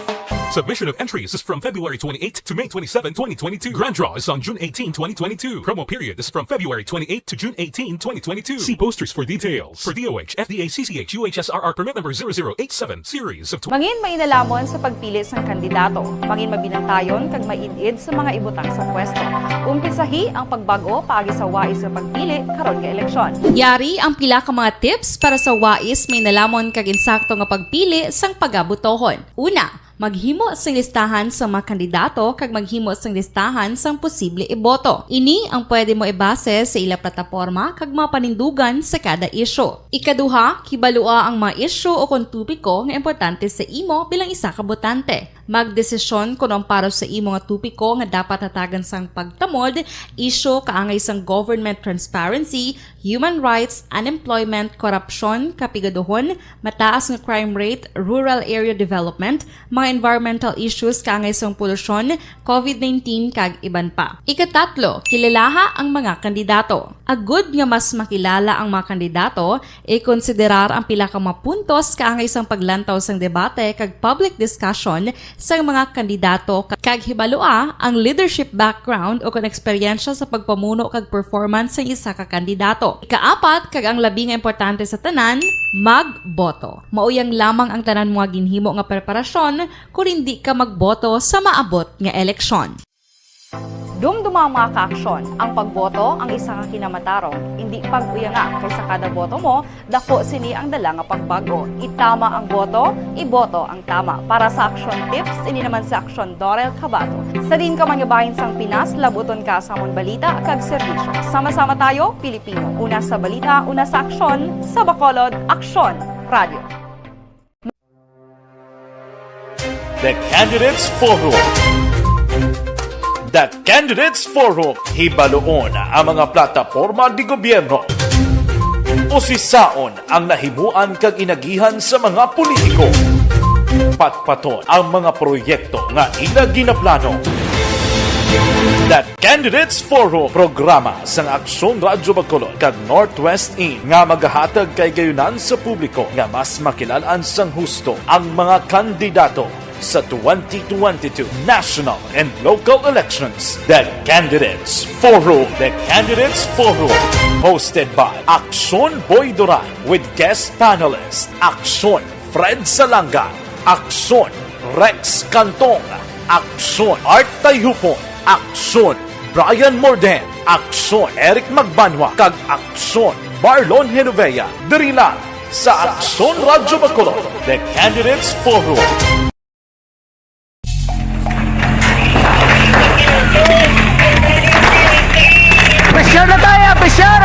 Submission of entries is from February 28 to May 27, 2022. Grand draw is on June 18, 2022. Promo period is from February 28 to June 18, 2022. See posters for details. For DOH, FDA, CCH, UHSRR permit number 0087, series of... Mangin may nalamon sa pagpili sang kandidato. Mangin mabinantayon kag mainid sa mga ibutang sa pwesto. Umpisahi ang pagbago paagi sa wais sa pagpili karon nga eleksyon. Yari ang pila ka mga tips para sa wais may nalamon kag insakto nga pagpili sang pagabutohon. Una, maghimo sang listahan sa mga kandidato kag maghimo sang listahan sang posible iboto. Ini ang pwede mo ibase sa ila plataporma kag mga panindugan sa kada isyu. Ikaduha, kibalua ang mga isyu o kung tupiko nga importante sa imo bilang isa ka botante. Magdesisyon kung ang para sa imo nga tupiko nga dapat hatagan sang pagtamod, isyu kaangay sang government transparency, human rights, unemployment, korupsyon, kapigaduhon, mataas nga crime rate, rural area development, mga environmental issues kaangay sang polusyon, COVID-19 kag iban pa. Ikatatlo, kilalaha ang mga kandidato. Agud nga mas makilala ang mga kandidato, i-konsiderar ang pila ka mga puntos kaangay sang paglantaw sang debate kag public discussion sa mga kandidato kag hibalua ang leadership background o kung eksperyensya sa pagpamuno kag performance sa isa ka kandidato. Ikaapat kag ang labi nga importante sa tanan, magboto. Mauyang lamang ang tanan mga ginhimo nga preparasyon kung hindi ka magboto sa maabot nga eleksyon. Dumduma mga kaaksyon, ang pagboto ang isa ka kinamatarong. Hindi pag-uyanga kaysa kada boto mo, dako sini ang dala nga pagbago. Itama ang boto, iboto ang tama. Para sa action tips, ini naman sa Aksyon Dorel Cabato. Sa din ka manyabahin sang Pinas, labuton ka sa amon balita kag serbisyo. Sama-sama tayo, Pilipino. Una sa balita, una sa aksyon, sa Bacolod, Aksyon Radio. The Candidates Forum. The Candidates Forum, hibaloon ang mga plataporma di gobyerno. Usisaon ang nahimuan kag inagihan sa mga politiko. Patpaton ang mga proyekto nga ila ginaplano. The Candidates Forum, programa sang Aksyon Radyo Bacolod kag Northwest In nga magahatag kay gayunan sa publiko nga mas makilalaan sang husto ang mga kandidato sa 2022 national and local elections. The Candidates Forum. The Candidates Forum. Hosted by Aksyon Boy Duran with guest panelists Aksyon Fred Salanga, Aksyon Rex Cantong, Aksyon Art Tayhupon, Aksyon Brian Morden, Aksyon Eric Magbanwa, kag Aksyon Marlon Genovea. Diri lang sa Aksyon Radyo Bacolod. The Candidates Forum. Pressure na tayo! Pressure!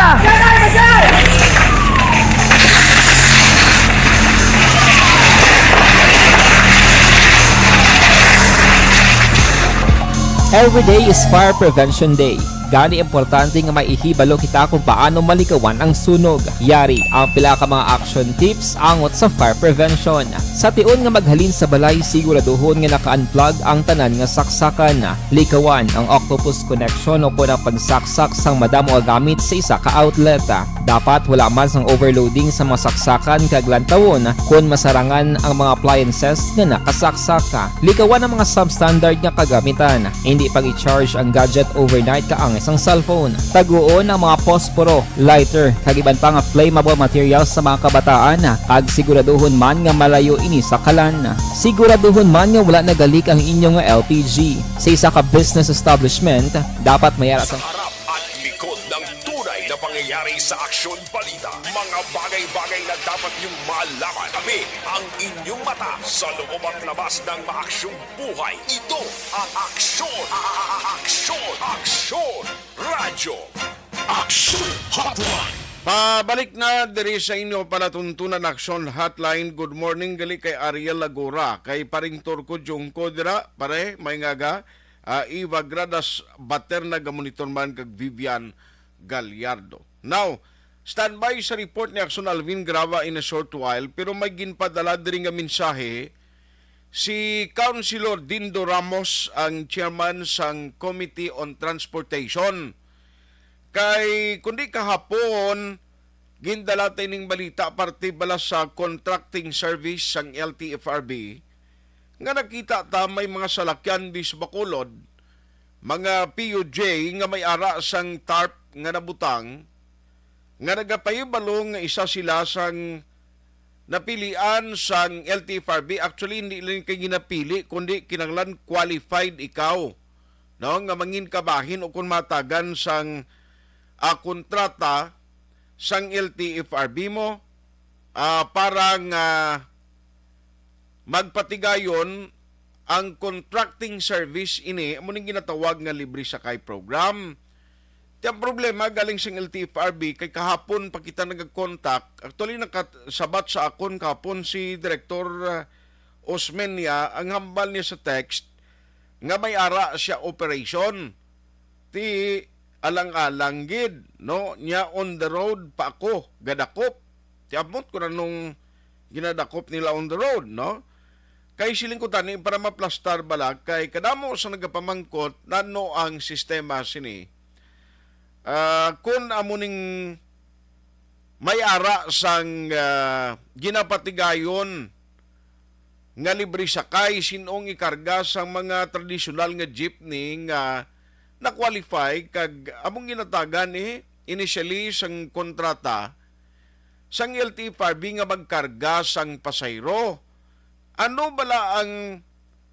Every day is Fire Prevention Day. Gani importante nga maihibalo kita kung paano malikawan ang sunog. Yari ang pila ka mga action tips angot sa fire prevention. Sa tiun nga maghalin sa balay, siguraduhon nga naka-unplug ang tanan nga saksakan. Likawan ang octopus connection o ang pagsaksak sang madamo nga gamit sa isa ka outlet. Dapat wala man sang overloading sa mga saksakan kag lantawon kung masarangan ang mga appliances nga nakasaksaka. Likawan ang mga substandard nga kagamitan. Hindi pag i-charge ang gadget overnight kaang isang cellphone. Taguon ang mga posporo, lighter, kag iban pa nga flammable materials sa mga kabataan. Kag siguraduhon man nga malayo ini sa kalan. Siguraduhon man nga wala nagalik ang inyong LPG. Sa isa ka business establishment, dapat mayara sa Harap at likod ng tunay na pangyayari sa Aksyon Balita. Mga bagay-bagay na dapat niyong malaman. Kami ang inyong mata sa loob at labas ng maaksyong buhay. Ito ang Aksyon! Aksyon! Aksyon! Radyo! Aksyon Hotline! Pabalik na diri sa inyo palatuntunan Aksyon Hotline. Good morning gali kay Ariel Lagora, kay paring Turco Jungko dira, pare may ngaga. Iva Gradas Baterna gamonitor man kag Vivian Gallardo. Now, standby sa report ni Aksyon Alvin Grava in a short while, pero may ginpadala diri nga mensahe si Councilor Dindo Ramos, ang chairman sang Committee on Transportation. Kay kundi kahapon gindala ning balita parte bala sa contracting service sang LTFRB nga nakita ta may mga salakyan bis Bacolod, mga PUJ nga may ara sang tarp nga nabutang nga nagapayibalo nga isa sila sang napilian sang LTFRB. Actually hindi lang kay ginapili kundi kinahanglan qualified ikaw, no, nga mangin kabahin o kun matagan sang kontrata sang LTFRB mo para nga magpatigayon ang contracting service ini amo ning ginatawag nga libre sakay program. Ang problema galing sa LTFRB kay kahapon pa kita nagag-contact. Actually nakasabat sa akon kahapon si Director Osmeña, ang hambal niya sa text nga may ara siya operation. Ti alang-alang gid, no, nya on the road pa ako gadakop. Ti abot ko na nung ginadakop nila on the road, no. Kay siling ko tani para maplastar balag kay kadamo sa nagapamangkot nano ang sistema sini. Kun amuning may ara sang ginapatigayon nga libre sakay sinong ikarga sang mga tradisyonal nga jeepney nga na-qualify kag among ginatagan initially sang kontrata sang LTFRB nga magkarga sang pasayro. Ano bala ang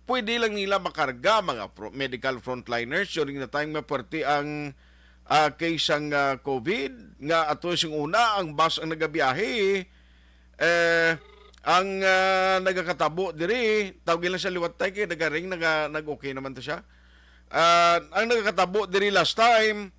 pwede lang nila makarga? Mga medical frontliners during the time nga perti ang case ang COVID nga ato sing una ang bus ang nagabiyahe ang nagakatabo diri tawag lang sa liwat tay kay nagaring nag-okay naman to siya. Ang nagakatabo diri last time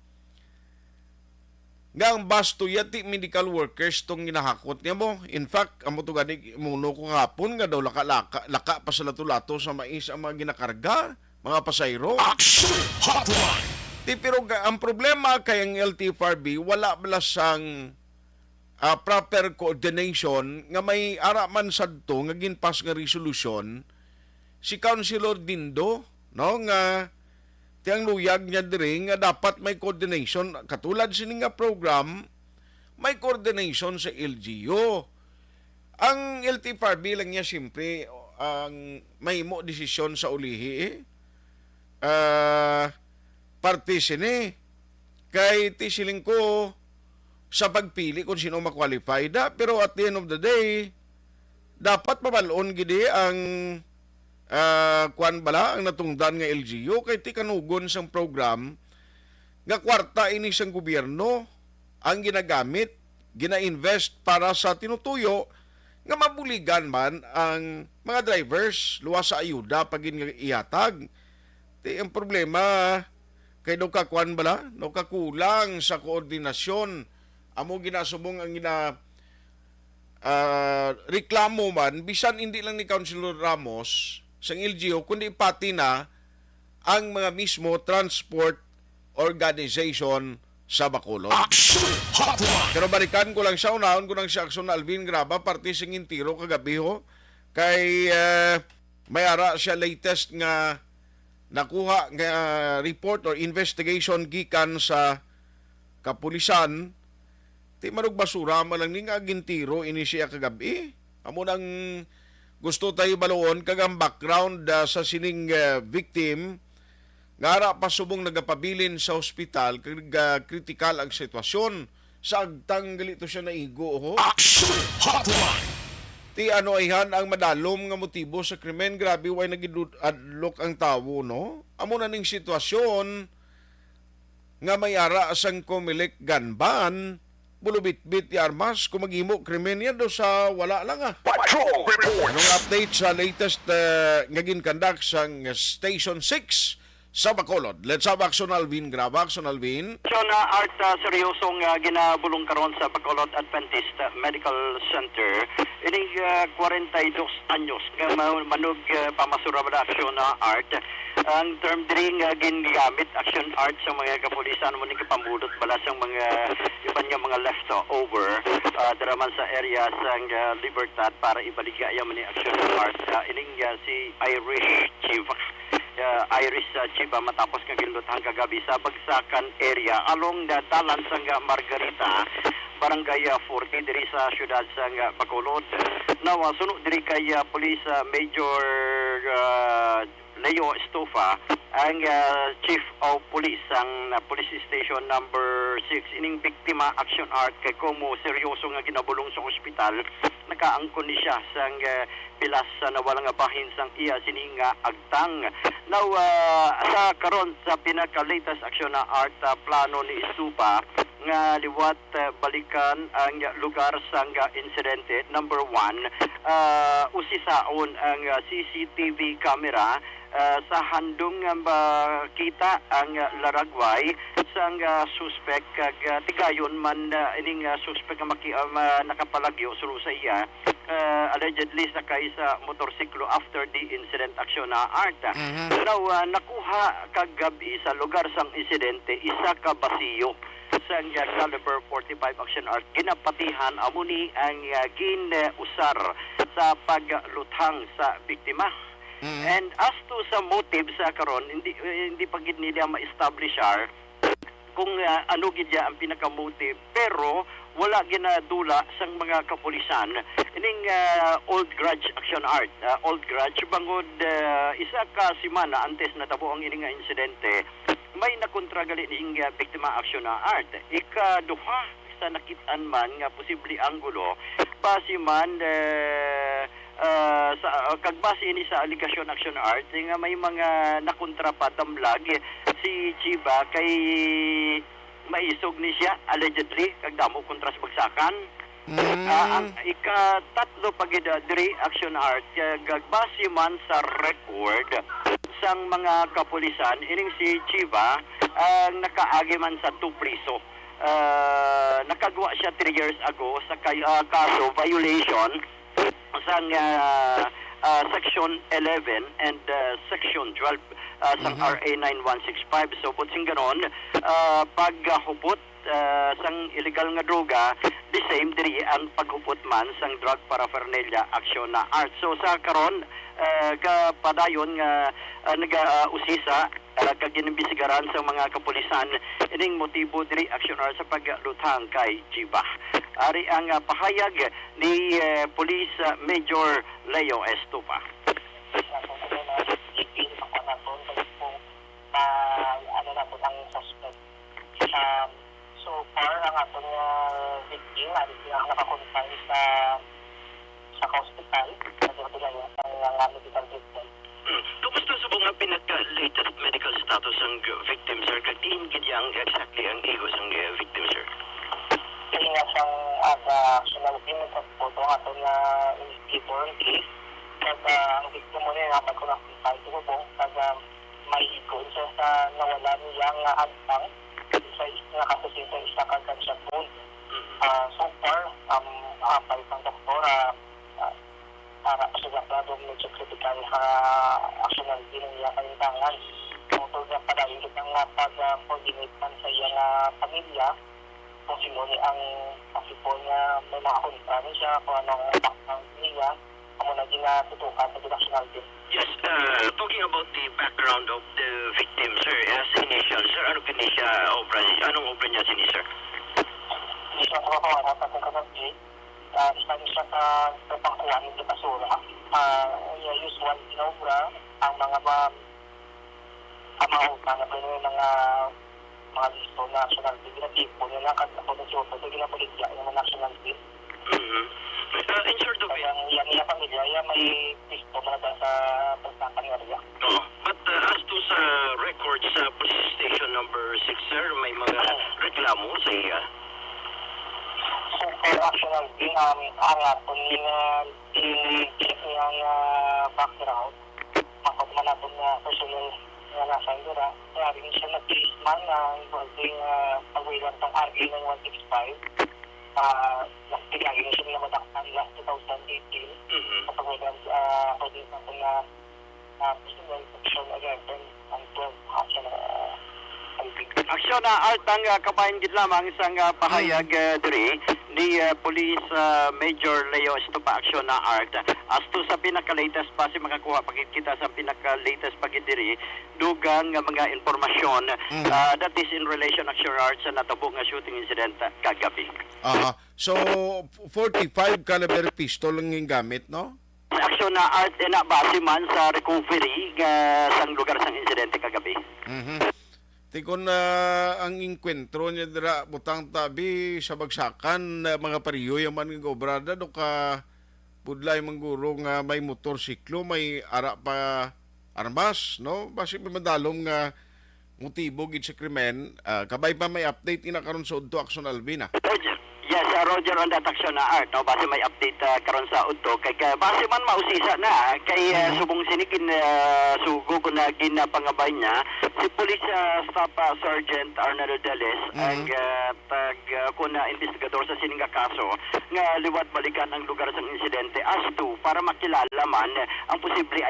nga ang bus to yati medical workers tong ginahakot niya mo. In fact, amo to gani muno ko hapon nga daw laka pa sa lato-lato sa mais ang mga ginakarga. mga pasayro. Action Hotline. Pero ang problema kay ang LTFRB, wala bala sang proper coordination nga may araman sadto nga ginpas nga resolution si Councilor Dindo, no, nga tiyang luyag niya diri nga dapat may coordination katulad sini nga program, may coordination sa LGU. Ang LTFRB lang niya siyempre ang mahimo desisyon sa ulihi parte sini kay tisiling ko sa pagpili kung sino ma-qualify da, pero at the end of the day dapat mabalon gidi ang kuan bala ang natungdan nga LGU kay ti kanugon sang program nga kwarta ini sang gobyerno ang ginagamit, gina-invest para sa tinutuyo nga mabuligan man ang mga drivers luwas sa ayuda pag ihatag. Ti ang problema kay daw kakuan bala, daw kakulang sa koordinasyon. Amo ginasubong ang reklamo man, bisan hindi lang ni Councilor Ramos sa LGU, kundi pati na ang mga mismo transport organization sa Bacolod. Action Hotline. Pero balikan ko lang siya, unahon ko lang si Action Alvin Graba, parte sing intiro kagabi ho, kay may ara siya latest nga nakuha nga report or investigation gikan sa kapulisan. Ti marug basura malang ni nga gintiro ini siya kagabi. Amo nang gusto tayo baluon kag ang background sa sining victim nga ara pa subong nagapabilin sa ospital kag critical ang sitwasyon sa agtang galito siya naigo ho. Action Hotline. Ti ano ayhan ang madalom nga motibo sa krimen, grabe way nagidulok ang tawo, no? Amo na ning sitwasyon nga may ara sang Comelec Ganban, bulubit-bit ti armas kung maghimo krimen yan do sa wala lang Patrol Report. Anong update sa latest nga ginkandak sang Station 6 sa Bacolod? Let's have Action Alvin Graba. Action Alvin. So na art seryosong ginabulong karon sa Bacolod Adventist Medical Center. Ini 42 anyos nga manog pamasura ba aksyon na art. Ang term diri nga ginagamit action art sa mga kapulisan mo ni pamudot bala sa mga iban nga mga leftover daraman sa area sang Libertad para ibaligya man ni action art. Ining si Irish Chief Chiba matapos nga ginlutang kagabi sa Bagsakan area along the dalan sang Margarita Barangay 40 diri sa syudad sang Bacolod. Now sunod diri kay Police Major Leo Estofa ang Chief of Police ang Police Station number 6 ining biktima action art kay komo seryoso nga ginabulong sa ospital nakaangkon ni siya sang pilas na walang bahin sang iya sininga agtang. Now sa karon sa pinaka latest action na art plano ni Estofa nga liwat balikan ang lugar sang insidente. Number 1 usisaon ang CCTV camera sa handong kita ang laragway sang suspect kag tigayon man ining suspect nga nakapalagyo suru sa iya allegedly sakay sa motorsiklo after the incident action na art. Now nakuha kagabi sa lugar sang insidente isa ka basiyo sang caliber 45 action art ginapatihan amo ni ang gin-usar sa pagluthang sa biktima. And as to sa motive sa karon hindi pa gid nila ma-establish kung ano gid ang pinaka-motive, pero wala ginadula sang mga kapulisan ining old grudge action art. Old grudge bangod isa ka semana antes natabo ang ining insidente may nakontra gali ning biktima action art. Ikaduha sa nakitaan man nga posible anggulo base man sa kagbase ini sa allegation action art nga may mga nakontra pa damlag si Chiba kay maisog ni siya allegedly kag damo kontra sa bagsakan. Ang ikatatlo pagid diri action art gagbase man sa record sang mga kapulisan ining si Chiba ang nakaagi man sa 2 priso. Nakagawa siya 3 years ago sa kaso violation sang Section 11 and Section 12 sang RA 9165. So putsing ganon, paghupot sang illegal nga droga, the same diri ang paghupot man sang drug paraphernalia action na art. So sa karon kapadayon nga naga-usisa kag ginibisigaran sa mga kapulisan ining motibo diri action art sa paglutang kay Jiba. Ari ang pahayag ni Police Major Leo Estupa. Ano na po ang suspect. So far, ang atong victim, nakakonfine sa hospital, ang medical treatment. Kumusta sa mga pinaka-latest medical status ang victim, sir? Kagtiin gidyang exactly ang igos ang victim, sir? Kaya nga siyang actionality sa photo ang atong investigator case. Kaya ang victim mo niya, napag ko na-confine ko po, kaya may ikon siya sa nawala niyang agtang sa nakasusin sa isa kagad siya po. So far, palitang doktor, para sa plano medyo critical actional din niya kalintangan. Tungkol na padayon kitang pag-coordinate man sa iyang pamilya, kung simuli ang kasi po niya may mga kontrano siya, kung anong background niya, kung na din tutukan sa directional din. Yes, talking about the background of the victim, sir, as initial, sir, ano kini siya obra? Anong obra niya sini, sir? Hindi siya kumakawa sa ating kagabi. Isa niya siya sa pangkuhan ng basura. Usual inobra ang mga utang na mga listo na national team. Ginatipo niya na kasi ako ng siyoto. So ginapaligya yung national team. In short of it, yung pamilya, may listo na ba sa pagsakan ng area. no. But as to sa records sa police station number 6, sir, may mga reklamo sa iya. So, for actional team, ang ato check niyang background, makot man natin personal na nasa Indira. Kaya rin siya nag-case man na involving pagwilan ng RA ng 165. Nagpilagin siya na madaktan last 2018. Sa pagwilan pwede natin na personal section 11 and 12 action Aksyon na art ang kabayan gid lamang isang pahayag diri ni Police Major Leo Estupa aksyon na art as to sa pinaka-latest pa si makakuha pagkita sa pinaka-latest pagid diri dugang mga informasyon that is in relation action art sa natabo nga shooting incident kagabi. So 45 caliber pistol ang yung gamit, no? Aksyon na art na base man sa recovery sang lugar sang insidente kagabi. Tikon na ang inkwentro niya dira butang tabi sa bagsakan mga pariyo yung man ng obrada do ka pudlay mangguro nga may motorsiklo may ara pa armas no basi madalom nga motibo gid sa krimen kabay pa may update ina karon sa udto Action Alvina. Yes, Roger on that action na art no base may update karon sa udto kay base man mausisa na kay subong sinigin sugo ko na ginapangabay niya si Police Staff Sergeant Arnaldo Deles ang kuna investigador sa sininga kaso nga liwat balikan ang lugar sa insidente as to para makilala man ang posible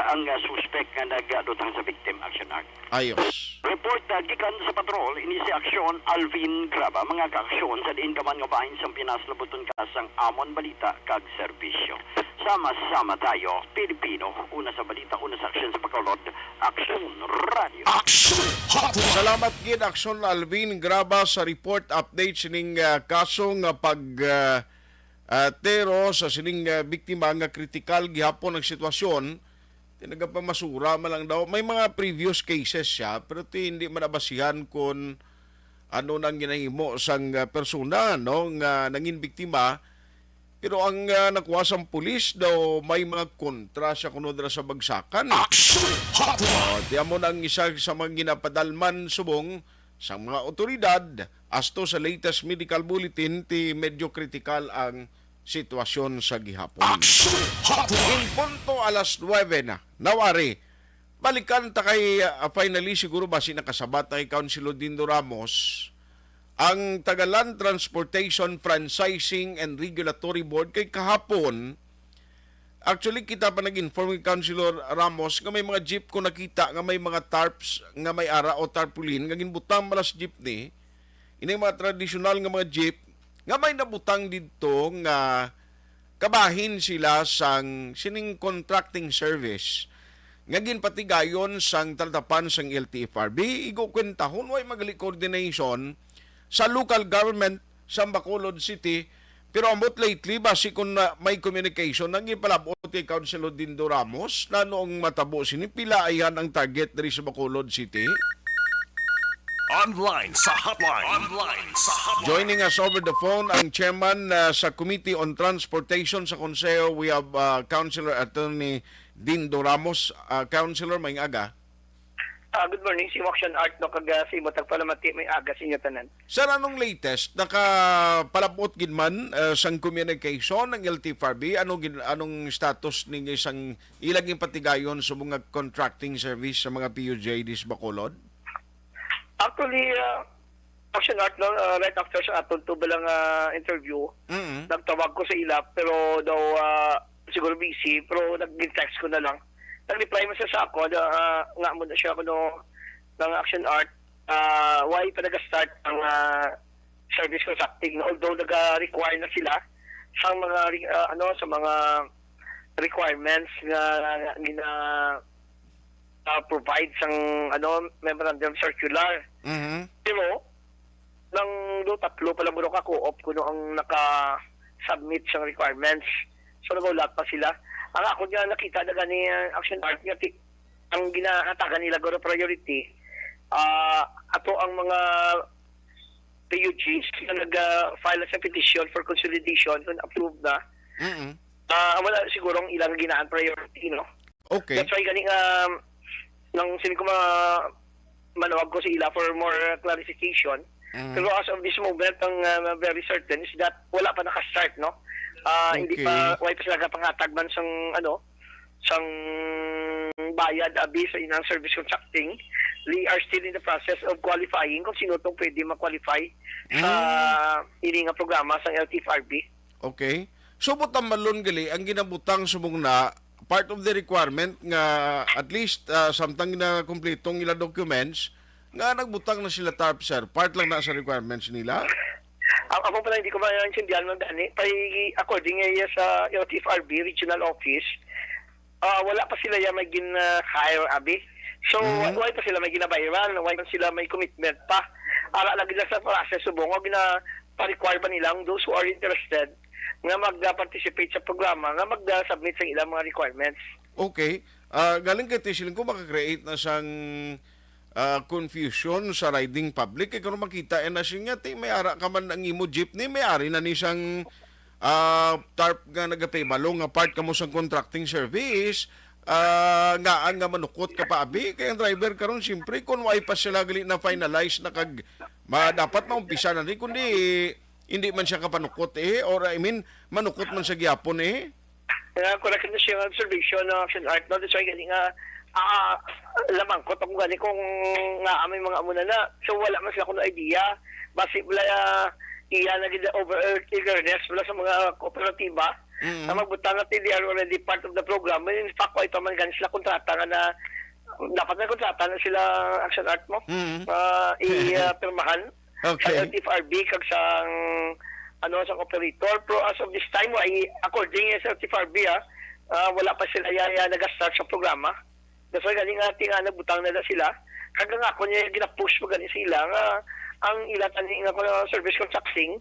ang suspect nga nagdutang sa victim action art. Ayos. Report gikan sa patrol ini si aksyon Alvin Graba mga kaaksyon sa diin kaman nga bahin sa Pinas labuton kasang amon balita kag serbisyo. Sama-sama tayo, Pilipino, una sa balita, una sa aksyon sa Bacolod, Aksyon Radio. Salamat gid Action Alvin Graba sa report update sining kaso nga pag tero sa sining biktima nga kritikal gihapon ang sitwasyon. Tinagapamasura man lang daw. May mga previous cases siya pero hindi man nabasihan kung ano nang ginahimo sang persona no nga nangin biktima. Pero ang nakuha sang pulis daw may mga kontra siya kuno dira sa bagsakan. Diyan mo nang isa sa mga ginapadalman subong sa mga otoridad as to sa latest medical bulletin ti medyo critical ang sitwasyon sa gihapon. In punto alas 9 na, nawari, balikan ta kay finally siguro ba sinakasabat na kay Councilor Dindo Ramos ang Tagalan Transportation Franchising and Regulatory Board kay kahapon Actually, kita pa nag-inform ni Councilor Ramos nga may mga jeep ko nakita nga may mga tarps nga may ara o tarpaulin nga ginbutang malas jeep ni. Ini mga tradisyonal nga mga jeep nga may nabutang dito nga kabahin sila sang sining contracting service. Nga ginpatigayon sang talatapan sang LTFRB, igo kwentahon way magali coordination sa local government sa Bacolod City. Pero ambot lately, basi kung may communication, nang ipalabot kay Councilor Dindo Ramos na noong matabo sinipila ayan ang target dari sa Bacolod City. Online sa hotline. Joining us over the phone ang chairman sa Committee on Transportation sa Consejo. We have Councilor Attorney Dindo Ramos. Councilor, may aga. Good morning, si Moction Art no kaga si Motag Palamati may aga sa inyo tanan. Sir, anong latest? Nakapalabot gid man sang communication ng LTFRB? Anong status ng isang ilaging patigayon sa mga contracting service sa mga PUJ dis Bacolod? Actually, Moction Art no, right after sa aton tubalang interview, nagtawag ko sa ila pero daw siguro busy pero nag-text ko na lang. Nag-reply mo sa ako nga mo na siya ko ng Action Art why pa nag-start ang service contracting although nag-require na sila sa mga sa mga requirements nga gina provide sang memorandum circular. Pero nang tatlo pa lang mo ka-co-op ko ang naka-submit sang requirements. So nag-ulat pa sila. Ang ako niya nakita na gani Action Art niya ang ginahatagan nila goro priority ato ang mga PUGs na nag-file sa petition for consolidation kung approved na wala siguro ang ilang ginaan priority no. Okay. That's why gani nang sini ko manawag ko sa ila for more clarification. Pero as of this moment ang very certain is that wala pa naka-start no. Hindi pa why pa sila pangatag man sang sang bayad abi sa inang service contracting. They are still in the process of qualifying kung sino tong pwede ma-qualify sa ini nga programa sang LTFRB. Okay. So butang malon gali ang ginabutang sumong na part of the requirement nga at least samtang na kumpletong ila documents nga nagbutang na sila TARP sir. Part lang na sa requirements nila. Ako pala hindi ko maintindihan ng dani. According sa LTFRB Regional Office, wala pa sila may gin-hire abi. So, why pa sila may ginabayaran? Why pa sila may commitment pa? Ara lagi lang sa process subong pa-require ba nilang those who are interested nga mag-participate sa programa, nga mag-submit sa ilang mga requirements. Okay. Galing kay Tisilin ko makakreate na sang confusion sa riding public. Kaya kung makita na siya nga, may ara ka man ang imo jeepney, may ari na ni siyang TARP nga nagapay malong nga part ka mo sa contracting service, nga manukot ka pa abi. Kaya ang driver karon siyempre, kung why pa sila gali na finalize na dapat maumpisa na rin, kundi hindi man siya kapanukot or I mean, manukot man sa gyapon Correct na siya observation ng Action Art. No? That's why galing lamang ko kung gani kung nga may mga amuna na so wala man sila kung idea basi wala iya na gid over eagerness wala sa mga kooperatiba na magbutang at they are already part of the program. In fact ito man gani sila kontrata na dapat na kontrata na sila Action Art mo i-pirmahan sa LTFRB kag sang sa operator pero as of this time according sa LTFRB wala pa sila nag-start sa programa. That's why galing nagbutang na sila. Kaya nga ako niya gina-push mo galing sila nga ang ilatan nga ko service contracting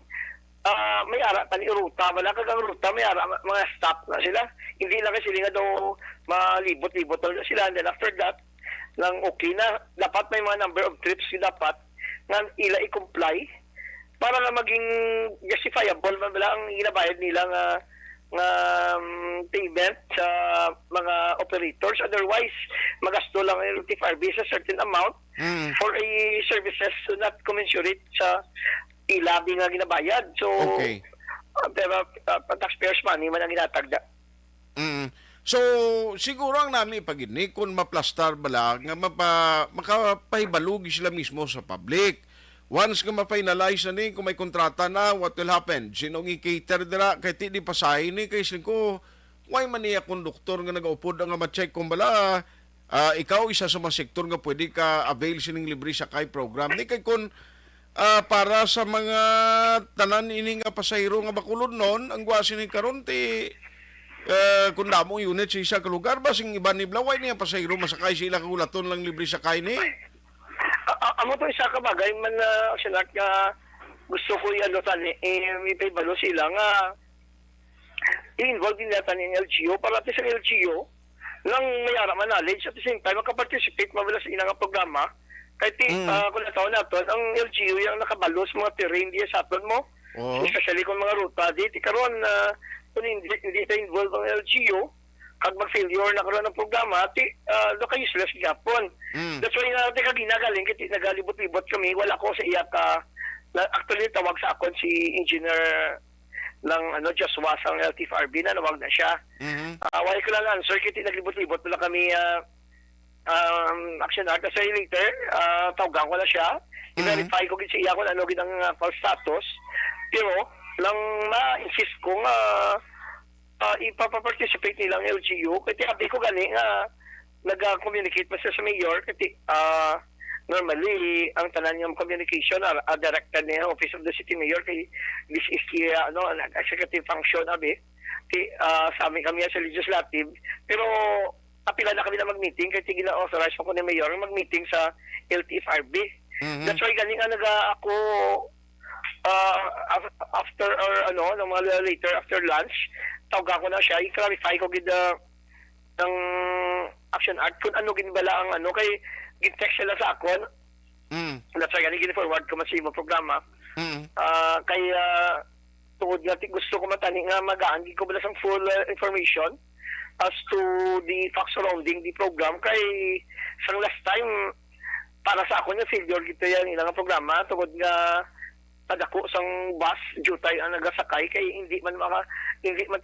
may ara tani ruta wala kagang ruta may ara mga stop na sila. Hindi lang kasi nga daw malibot-libot na sila and then after that lang okay na dapat may mga number of trips dapat nga ila i-comply para na maging justifiable man bala ang ginabayad nila nga payment sa mga operators. Otherwise, magasto lang ang LTFRB sa certain amount for a services not commensurate sa ilabi nga ginabayad. So, pero taxpayers money man ang ginatagda. So, siguro ang namin pagini kung maplastar bala nga makapahibalugi sila mismo sa public. Once nga ma-finalize na ni, kung may kontrata na, what will happen? Sinong i-cater dira, kahit di pasahin ni, kay ko, why man niya konduktor nga nagaupod nga ma-check kung bala ikaw isa sa mga sektor nga pwede ka avail sining libre sakay program. Di kay kun para sa mga tanan ini nga pasahero nga bakulod nun, ang gwasi ni karon ti kung damo unit sa isa ka lugar, basing iba ni Blaway niya pasahero masakay sila kagulaton lang libre sakay ni. Amo to isa ka bagay man sinak nga gusto ko i-ano tani, may paibalo sila nga i-involve din natin yung LGU para sa LGU lang mayara man knowledge at the same time makaparticipate mabala sa inang programa kahit kung nataon natin ang LGU yung nakabalo sa mga terrain diya sa atin mo especially kung mga ruta di karon kung hindi sa involve ang LGU kag mag-failure na karon ng programa loka useless gapon that's why natin kaginagaling kiti nagalibot-libot kami wala ko sa iya ka actually tawag sa akon si engineer ng Joshua sang LTFRB na nawag na siya. Wala ko lang answer kiti naglibot-libot wala kami action art sa later tawagan ko na siya. I-verify ko gid siya kung ano gid ang false status. Pero lang ma-insist ko nga ipaparticipate nilang LGU kasi abi ko gani nga nag-communicate pa sa mayor kasi normally ang tanan niyang communication directed niya Office of the City Mayor kay this is an executive function abi sa amin kami sa legislative pero apila na kami na mag-meeting kay tigil na authorize ko ni Mayor mag-meeting sa LTFRB. That's why galing nga ako after or mga later after lunch tawag ko na siya i-clarify ko gid ng action art kung ano gid bala ang kay gitext sila sa akon. That's why galing forward ko masimo programa. Kaya tungod nga gusto ko matani nga magaan ko bala sang full information as to the facts surrounding the program kay sang last time para sa ako nga failure gito yan ilang programa tungod nga padako sang bus jutay ang nagasakay kay hindi man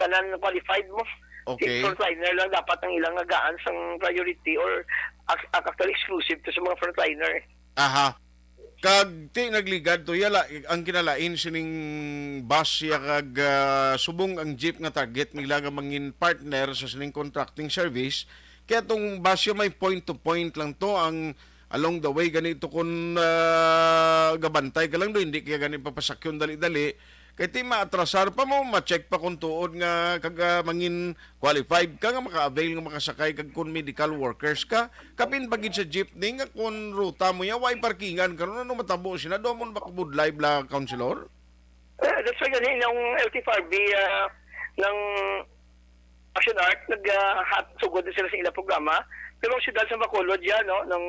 tanan qualified mo. Okay. Frontliner lang dapat ang ilang agaan sang priority or actually exclusive to sa mga frontliner. Aha. Kag ti nagligad to yala ang kinalain sining bus siya kag subong ang jeep nga target nila nga mangin partner sa sining contracting service kaya tong bus may point to point lang to ang along the way ganito kun gabantay ka lang do hindi kaya ganito papasakyon dali-dali kaya ti maatrasar pa mo, ma-check pa kung tuod nga kag mangin qualified ka nga maka-avail nga makasakay kag kung medical workers ka. Kapin pagid sa jeepney nga kung ruta mo ya, way parkingan ka ano matabo siya na doon mo bakabud live la, Councilor? That's why ganin ng LTFRB ng Action Art, nag-sugod sila sa ilang programa. Pero ang siyudad sa Bacolod yan, ng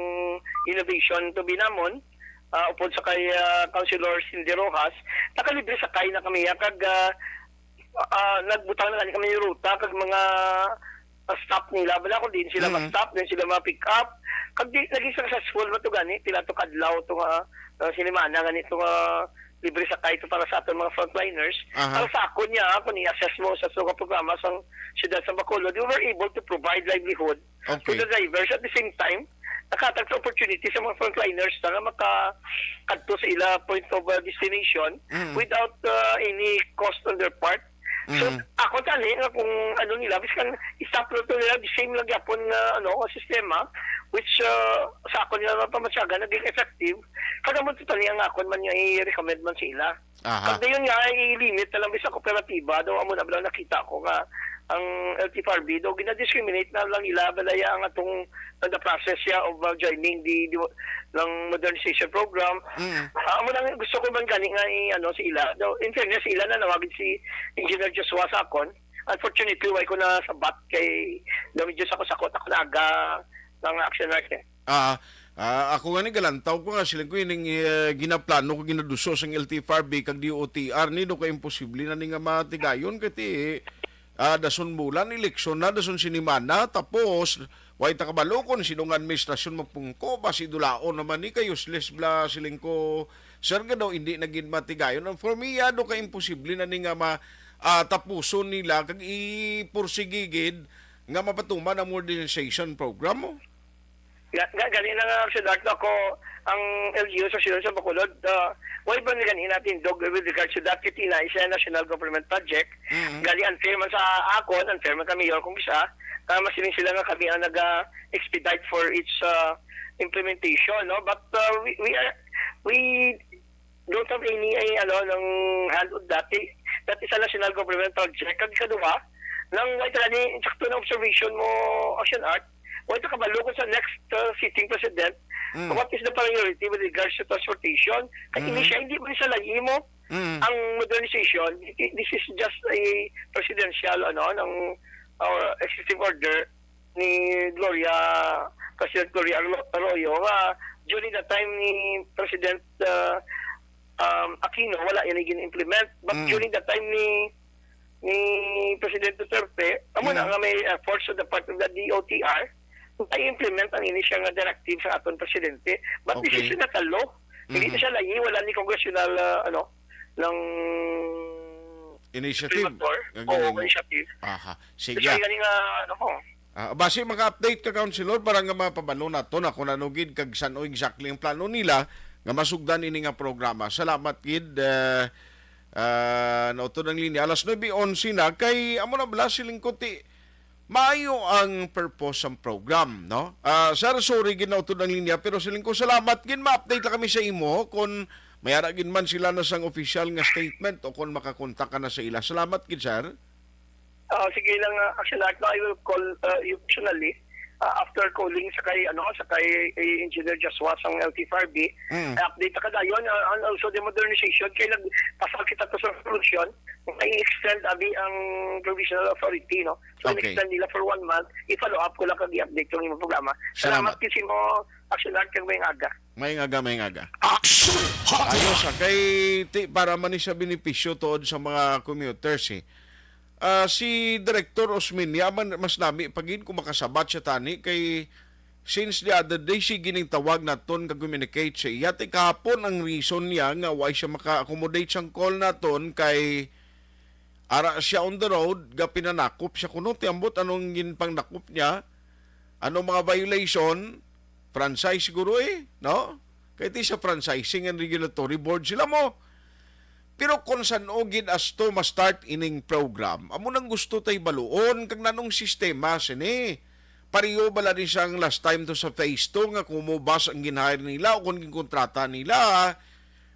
Innovation to Binamon, upod sa kay Councilor Cindy Rojas, nakalibre sakay na kami kag nagbutang na kami yung ruta kag mga stop nila bala ko din sila ma-stop din sila ma-pick up kag naging successful ba to gani pila to kadlaw to sinimana gani to libre sakay to para sa aton mga frontliners. Para sa ako niya kung i-assess mo sa suga programa sa siyudad sa Bacolod, we were able to provide livelihood to the drivers at the same time nakatag sa opportunity sa mga frontliners na makakadto sa ila point of destination without any cost on their part. So ako tani nga kung ano nila biskan i-stop to nila the same lang yapon sistema which sa ako nila mapamasyaga naging effective kada mo tani ang akon man nga i-recommend man sila. Kada yun nga i-limit na lang sa kooperatiba daw amo na bala nakita ko nga ang LTFRB daw gina-discriminate na lang ila balaya ang atong the process siya of joining the modernization program. Amo lang gusto ko man gani nga si ila daw in fairness ila na nawagid si Engineer Joshua Sakon. Unfortunately way ko na sabat kay medyo sakot ako naga ng action art ako nga ni galantaw ko nga sila ko ining ginaplano ko ginaduso sang LTFRB kag DOTR ni do ka imposible na ni nga matigayon kati dason bulan eleksyon na dason sinimana tapos way takabalokon sinong administrasyon mapungko basi dulaon naman ni kay useless bla siling ko sir nga daw hindi naging matigayon for me do ka imposible na ni nga tapuson nila kag ipursigigid nga mapatuman ang modernization program mo. Ganina nga sa ako ang LGU sa Silon sa Bacolod, why ba nilanin natin dog with regards to that kitina is a national government project. Gali unfair man sa akon, unfair man kami yun kung isa, masiling sila nga kami ang nag-expedite for its implementation, no? But we don't have any ng hand on that. That is a national government project. Kag kaduha, nang wait ni sakto na observation mo, Action Art, wait ka kabalo ko sa next sitting president, what is the priority with regards to transportation? Kaya hindi mo sa lagi mo ang modernization. This is just a presidential ng executive order ni President Gloria Arroyo. During the time ni President Aquino, wala yan i-implement. But during the time ni President Duterte, amo na nga may efforts on the part of the DOTR, i-implement ang inisya nga directive sa aton presidente. But this is not a law. Hindi na siya lahi, wala ni congressional ng initiative. Initiative. Aha. Sige. Kasi galing base maka-update ka, Councilor, para nga mapabalo na to na kung nanugid kag saan exactly ang plano nila nga masugdan ini nga programa. Salamat, Kid. Nauto ng linya. Alas 9:11 na kay amo na bala siling kuti maayo ang purpose ng program, no? Sir, sorry ginauto ng linya pero siling ko salamat gin ma-update la kami sa imo kung mayara gin man sila na sang official nga statement o kung makakontak ka na sa ila. Salamat gid, sir. Sige lang, Action Art, I will call you personally after calling sa kay Engineer Joshua sang LTFRB. Update ka dayon and also the modernization kay nagpasal kita to sa resolution may extend abi ang provisional authority, no? So extend nila for 1 month. I-follow up ko lang kag i-update yung imong programa. Salamat kasi mo, Action Art, kag may aga. May aga. Action Hotline! Ayos, kay para man siya benepisyo tuod sa mga commuters si Director Osmeña mas nami pagin kung makasabat siya tani kay since the other day si gining tawag naton kag-communicate siya yate kahapon ang reason niya nga why siya maka-accommodate siyang call naton kay ara siya on the road ga pinanakop siya kuno tiambot anong ginpang nakop niya anong mga violation franchise siguro no kay ti sa franchising and regulatory board sila mo. Pero kung saan ogid as to ma-start ining program, amo nang gusto tay baluon kag nanong sistema sini. Pariyo bala din siyang last time to sa phase 2 nga kumubas ang ginhire nila o kung ginkontrata nila,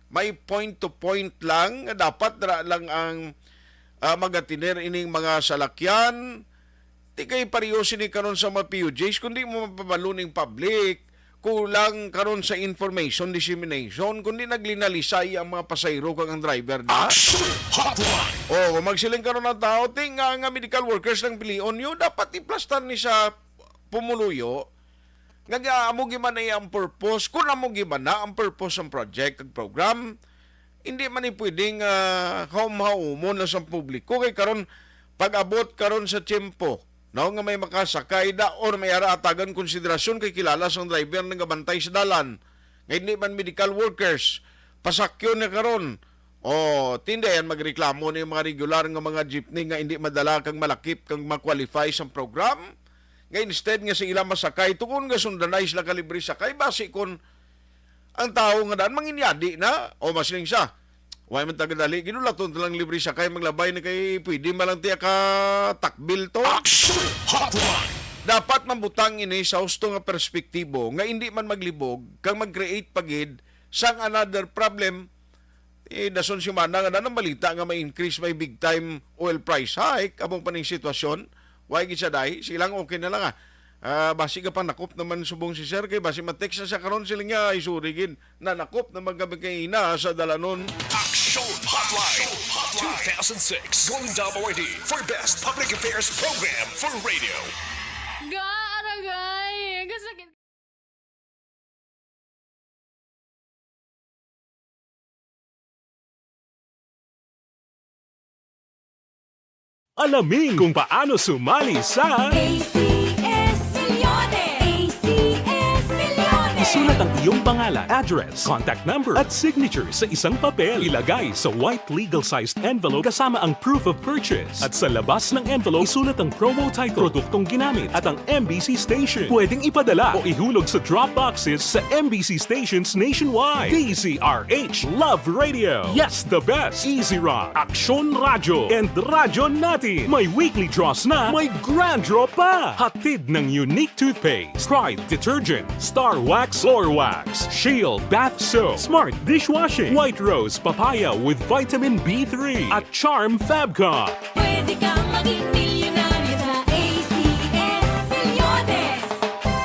may point to point lang, dapat dara lang ang magatiner ining mga salakyan. Di kay pariyo sini karon sa mga PUJs, kundi mo mapabalo ning public. Kulang karon sa information dissemination kundi naglinalisay ang mga pasayro kag ang driver na. Magsiling karon ng tao nga medical workers lang pilion yo dapat iplastan ni sa pumuluyo nga amo giman na ang purpose kun amo giman na ang purpose ng project kag program hindi man ni pwedeng haum-haumon na sa publiko kay karon pag-abot karon sa tiempo nga may makasakay da or may atagan konsiderasyon kay kilala sa driver nga gabantay sa dalan. Ngayon di man medical workers, pasakyo na karon. Tindayan magreklamo ni mga regular nga mga jeepney nga hindi madala kang malakip kang ma-qualify sa program. Ngayon instead nga sa ilang masakay, tukon nga sundanay sila kalibre sakay, basi kon ang tao nga daan manginyadi na masiling siya. Why man tagadali, ginulaton lang libre sa kay maglabay na kay pwede malang tiya ka takbil to. Action Hotline! Dapat mambutang ini sa husto nga perspektibo nga hindi man maglibog kang mag-create pagid sang another problem. Dason si Mana nga nanang balita nga may increase may big time oil price hike abong paning sitwasyon. Why gisaday silang okay na lang basi ka pa nakop naman subong si Sir kay basi ma-text na siya karon sila nga isurigin na nakop na magabi kay ina sa dalanon. Action Hotline 2006 Golden Dome Awardee for Best Public Affairs Program for Radio. Aragay! Alamin kung paano sumali sa ACS Milyones! ACS Milyones! Isulat ang iyong pangalan, address, contact number at signature sa isang papel. Ilagay sa white legal-sized envelope kasama ang proof of purchase. At sa labas ng envelope, isulat ang promo title, produktong ginamit at ang MBC station. Pwedeng ipadala o ihulog sa drop boxes sa MBC stations nationwide. DZRH Love Radio. Yes, the best. Easy Rock, Aksyon Radyo, and Radyo Natin. May weekly draws na, may grand draw pa. Hatid ng unique toothpaste, Pride Detergent, Star Wax Floor Wax, Shield Bath Soap, Smart Dishwashing, White Rose Papaya with Vitamin B3, at Charm Fabcon. Pwede kang maging milyonaryo sa ACS Milyones.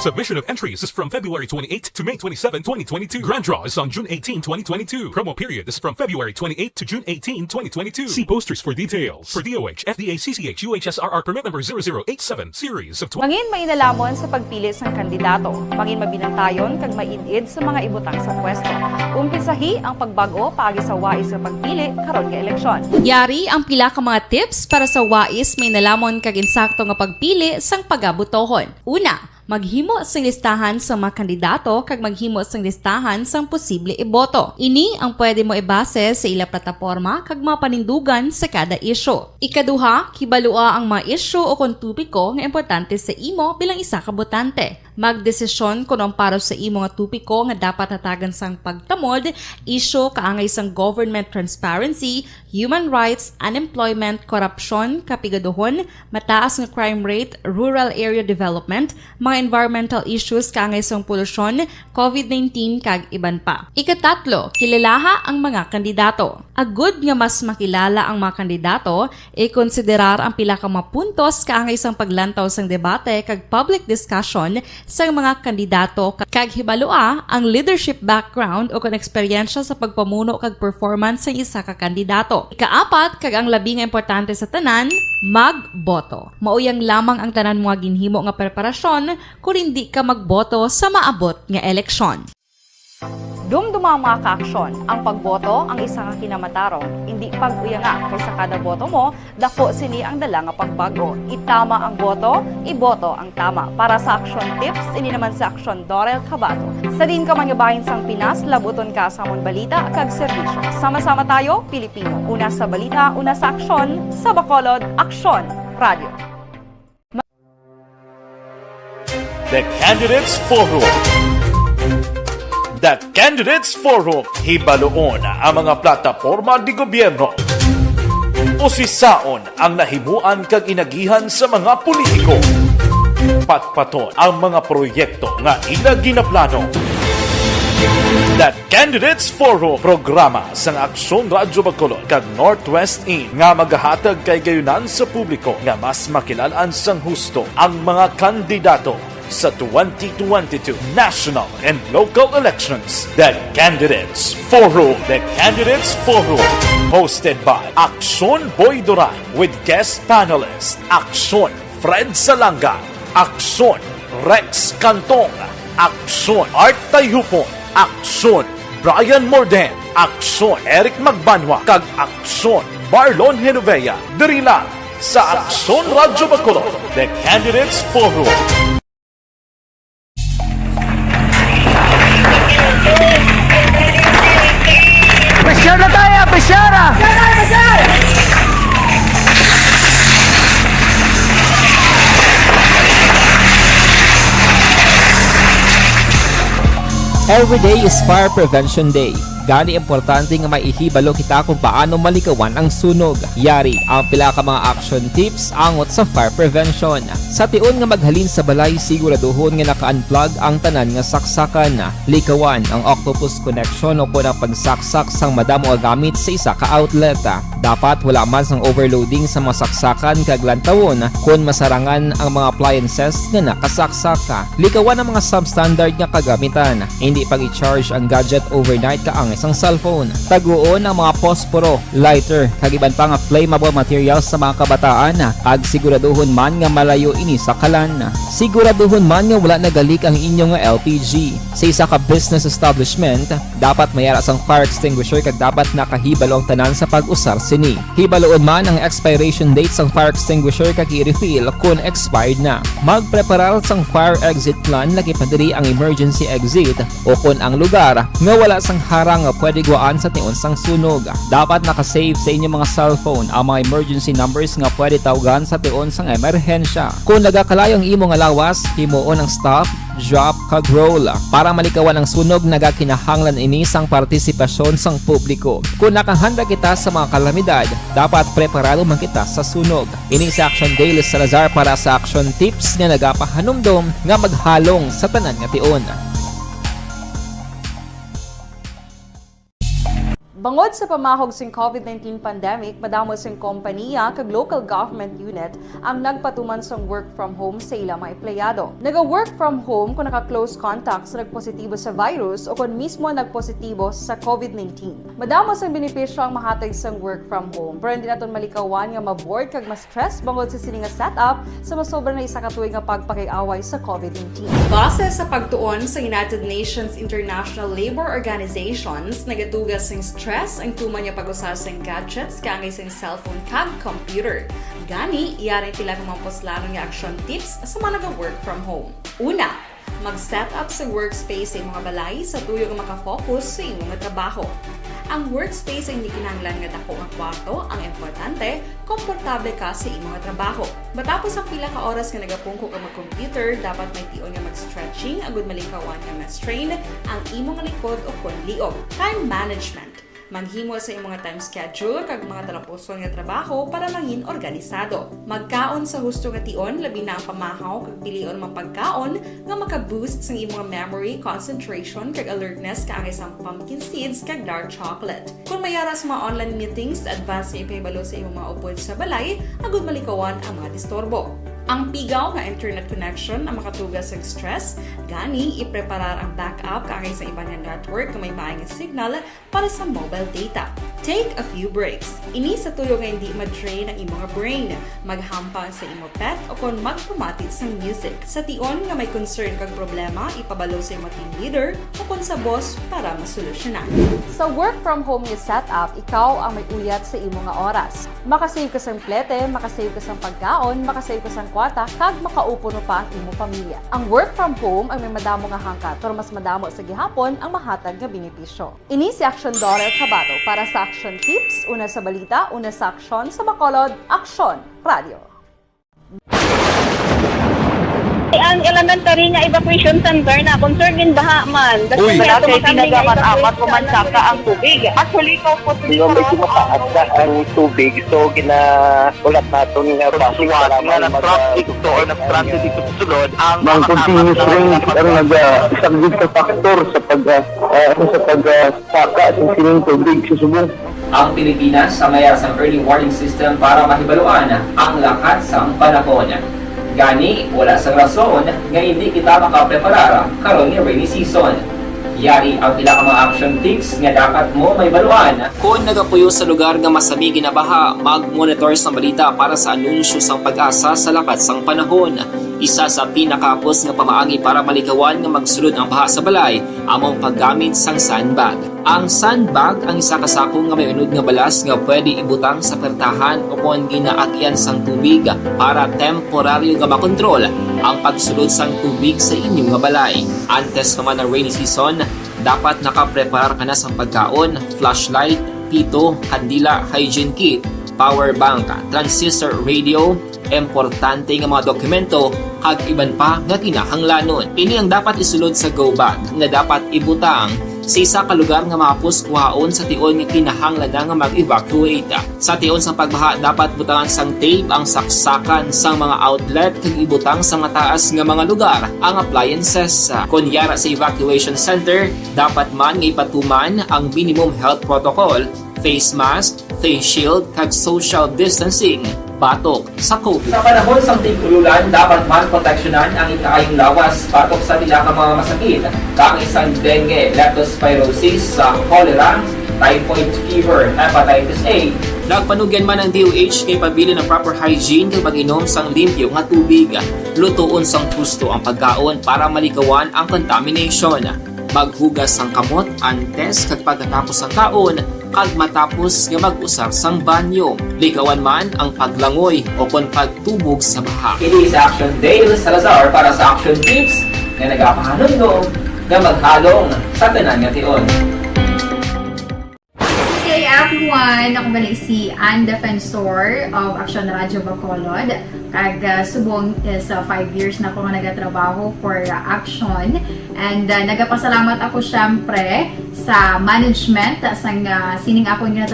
Submission of entries is from February 28 to May 27, 2022. Grand draw is on June 18, 2022. Promo period is from February 28 to June 18, 2022. See posters for details. For DOH, FDA, CCH, UHSRR permit number 0087, series of Mangin mainalamon sa pagpili sang kandidato. Mangin mabinantayon kag mainid sa mga ibutang sa pwesto. Umpisahi ang pagbago paagi sa wais sa pagpili karon nga eleksyon. Yari ang pila ka mga tips para sa wais may nalamon kag insakto nga pagpili sang pagabutohon. Una, maghimo sang listahan sa mga kandidato kag maghimo sang listahan sang posible iboto. Ini ang pwede mo ibase sa ila plataporma kag mga panindugan sa kada isyu. Ikaduha, kibalua ang mga isyu o kung tupiko nga importante sa imo bilang isa ka botante. Magdesisyon kung ang para sa imo nga tupiko nga dapat hatagan sang pagtamod, isyu kaangay sang government transparency, human rights, unemployment, korupsyon, kapigaduhon, mataas nga crime rate, rural area development, mga environmental issues kaangay sang polusyon, COVID-19 kag iban pa. Ikatatlo, kilalaha ang mga kandidato. Agud nga mas makilala ang mga kandidato, i-konsiderar ang pila ka mga puntos kaangay sang paglantaw sang debate kag public discussion sa mga kandidato kag hibalua ang leadership background o kung eksperyensya sa pagpamuno kag performance sa isa ka kandidato. Ikaapat, kag ang labi nga importante sa tanan, magboto. Mauyang lamang ang tanan mga ginhimo nga preparasyon kung hindi ka magboto sa maabot nga eleksyon. Dumduma mga kaaksyon, ang pagboto ang isa nga kinamatarong. Hindi pag-uyanga kaysa kada boto mo, dako sini ang dala nga pagbago. Itama ang boto, iboto ang tama. Para sa action tips, ini naman sa action Dorel Cabato. Sa din ka manyabahin sang Pinas, labuton ka sa amon balita kag serbisyo. Sama-sama tayo, Pilipino. Una sa balita, una sa aksyon, sa Bacolod, Aksyon Radio. The Candidates Forum. The Candidates Forum, hibaluon ang mga plataporma di gobyerno. Usisaon ang nahimuan kag inagihan sa mga politiko. Patpaton ang mga proyekto nga ila ginaplano. The Candidates Forum, programa sang Aksyon Radyo Bacolod kag Northwest In nga magahatag kay gayunan sa publiko nga mas makilalaan sang husto ang mga kandidato sa 2022 national and local elections. The Candidates Forum. The Candidates Forum. Hosted by Aksyon Boy Duran with guest panelists Aksyon Fred Salanga, Aksyon Rex Cantong, Aksyon Art Tayhupon, Aksyon Brian Morden, Aksyon Eric Magbanwa, kag Aksyon Marlon Genovea. Diri lang sa Aksyon Radyo Bacolod. The Candidates Forum. Pressure na tayo! Pressure! Every day is Fire Prevention Day. Gani importante nga maihibalo kita kung paano malikawan ang sunog. Yari ang pila ka mga action tips angot sa fire prevention. Sa tion nga maghalin sa balay, siguraduhon nga naka-unplug ang tanan nga saksakan. Likawan ang octopus connection o kung ang pagsaksak sang madamo gamit sa isa ka outlet. Dapat wala man sang overloading sa mga saksakan kag lantawon kung masarangan ang mga appliances nga nakasaksaka. Likawan ang mga substandard nga kagamitan. Hindi pag i-charge ang gadget overnight kaangay isang cellphone. Taguon ang mga posporo, lighter, kag iban pa nga flammable materials sa mga kabataan ag siguraduhon man nga malayo ini sa kalan. Siguraduhon man nga wala nagalik ang inyong nga LPG. Sa isa ka business establishment, dapat mayara sang fire extinguisher kag dapat nakahibalo ang tanan sa pag-usar sini. Hibaloon man ang expiration date sang fire extinguisher kag i-refill kung expired na. Magpreparar sang fire exit plan lagi padiri ang emergency exit o kung ang lugar nga wala sang harang nga pwede guaan sa tiun sang sunog. Dapat nakasave sa inyong mga cellphone ang mga emergency numbers nga pwede tawagan sa tiun sang emerhensya. Kung nagakalayo ang imo nga lawas, himuon ang stop, drop kag roll para malikawan ang sunog nagakinahanglan ini sang partisipasyon sang publiko. Kung nakahanda kita sa mga kalamidad, dapat preparado man kita sa sunog. Ini sa Action Daily Salazar para sa action tips nga nagapahanumdom nga maghalong sa tanan nga tion. Bangod sa pamahog sing COVID-19 pandemic, madamo sing kompanya kag local government unit ang nagpatuman sang work from home sa ilang mga empleyado. Naga-work from home kung naka-close contacts na nagpositibo sa virus o kung mismo nagpositibo sa COVID-19. Madamo sang benepisyo ang mahatag sang work from home, pero hindi naton malikawan nga maboard kag ma-stress bangod sa sini nga setup sa masobra na isa ka tuig nga pagpakiaway sa COVID-19. Base sa pagtuon sa United Nations International Labour Organizations, nagatugas sing stress ang tuman niya pag-usar sa gadgets kaangay sa cellphone kag computer. Gani, iyari tila kung mga poslanong nga action tips sa mga nag-work from home. Una, mag-set up sa workspace sa imong balay sa tuyo nga makafocus sa imong trabaho. Ang workspace ay hindi kinahanglan nga dako nga kwarto, ang importante, komportable ka sa imong trabaho. Matapos ang pila ka oras nga nagapungko ka mag-computer, dapat may tion nga mag-stretching agud malikawan nga ma-strain ang imong likod o kon liog. Time management. Maghimo sa imong time schedule kag mga talapuson nga trabaho para maging organisado. Magkaon sa husto nga tion, labi na ang pamahaw kag pilion mang pagkaon nga maka-boost sa imong memory, concentration kag alertness kaangay sa pumpkin seeds kag dark chocolate. Kung mayara sa mga online meetings, advance sa ipahibalo sa imong mga upod sa balay, agud malikawan ang mga disturbo. Ang pigaw nga internet connection ang makatugas sa stress, gani ipreparar ang backup kaangay sa ibang network na may maayong signal para sa mobile data. Take a few breaks. Ini sa tuyo nga hindi ma-drain ang imong brain, maghampang sa imong pet o kung magpumati sa music. Sa tion nga may concern kag problema, ipabalo sa imong team leader o kung sa boss para masolusyonan. Sa work from home nga setup, ikaw ang may uyat sa imong nga oras. Makasave ka sa plete, makasave ka sa pagkaon, makasave ka sa kwarta, kag makaupo no pa ang imong pamilya. Ang work from home ay may madamo nga hangkat, pero mas madamo sa gihapon ang mahatag nga benepisyo. Ini si Action Dorel Cabato para sa Action Tips, una sa balita, una sa aksyon sa Bacolod, Aksyon Radio. Ang elementary nga evacuation center na concern din baha man. Uy, kasi pinagamat-amat kumansaka ang tubig. Actually, ikaw po medyo mataas na ang tubig. So, ginaulat natin nga pasuwag nga ng traffic to or nag-transit dito sa sulod. Ang continuous rain ang isang good factor sa pagsaka at sining tubig sa subong. Ang Pilipinas ang mayroon sa early warning system para mahibaluan ang lakat sa panahon. Gani, wala sa rason nga hindi kita makapreparar karon ni rainy season. Yari ang pila ka mga action tips nga dapat mo may baluan. Kung nagapuyo sa lugar nga masabi ginabaha, mag-monitor sa balita para sa anunsyo sang pag-asa sa lakat sang panahon. Isa sa pinakapos nga pamaagi para malikawan nga magsulod ang baha sa balay, among paggamit sang sandbag. Ang sandbag ang isa ka sako nga may unod nga balas nga pwede ibutang sa pertahan o kung ginaagyan sang tubig para temporaryo nga makontrol ang pagsulod sang tubig sa inyong nga balay. Antes naman ng rainy season, dapat nakapreparar ka na sa pagkaon, flashlight, pito, kandila, hygiene kit, power bank, transistor radio, importante nga mga dokumento kag iban pa nga kinahanglanon. Ini ang dapat isulod sa go bag nga dapat ibutang sa isa ka lugar nga mapos kuhaon sa tion nga kinahanglan nga mag-evacuate. Sa tion sa pagbaha dapat butangan sang tape ang saksakan sang mga outlet kag ibutang sa mataas nga mga lugar ang appliances. Kunyara sa evacuation center, dapat man nga ipatuman ang minimum health protocol, face mask, face shield kag social distancing. pagbatok sa COVID. Sa panahon sa tig-ululan, dapat man proteksyonan ang ikaayong lawas batok sa bilang mga masakit, kang isang dengue, leptospirosis, cholera, typhoid fever, hepatitis A. Nagpanugyan man ang DOH kay pabili ng proper hygiene kay pag-inom sang limpyo nga tubig. Lutuon sang gusto ang pagkaon para malikawan ang contamination. Maghugas sang kamot antes kag pagkatapos ang kaon kag matapos nga mag-usar sang banyo. Likawan man ang paglangoy o kon pagtubog sa baha. Kini sa Action Dale Salazar para sa Action Tips nga nagapahanundong nga maghalong sa tanan nga tion. Hey everyone! Ako bali si Ann Defensor of Action Radio Bacolod. Kag subong sa 5 years na ako nga nagatrabaho for Action. And nagapasalamat ako syempre sa management sang sining ako nga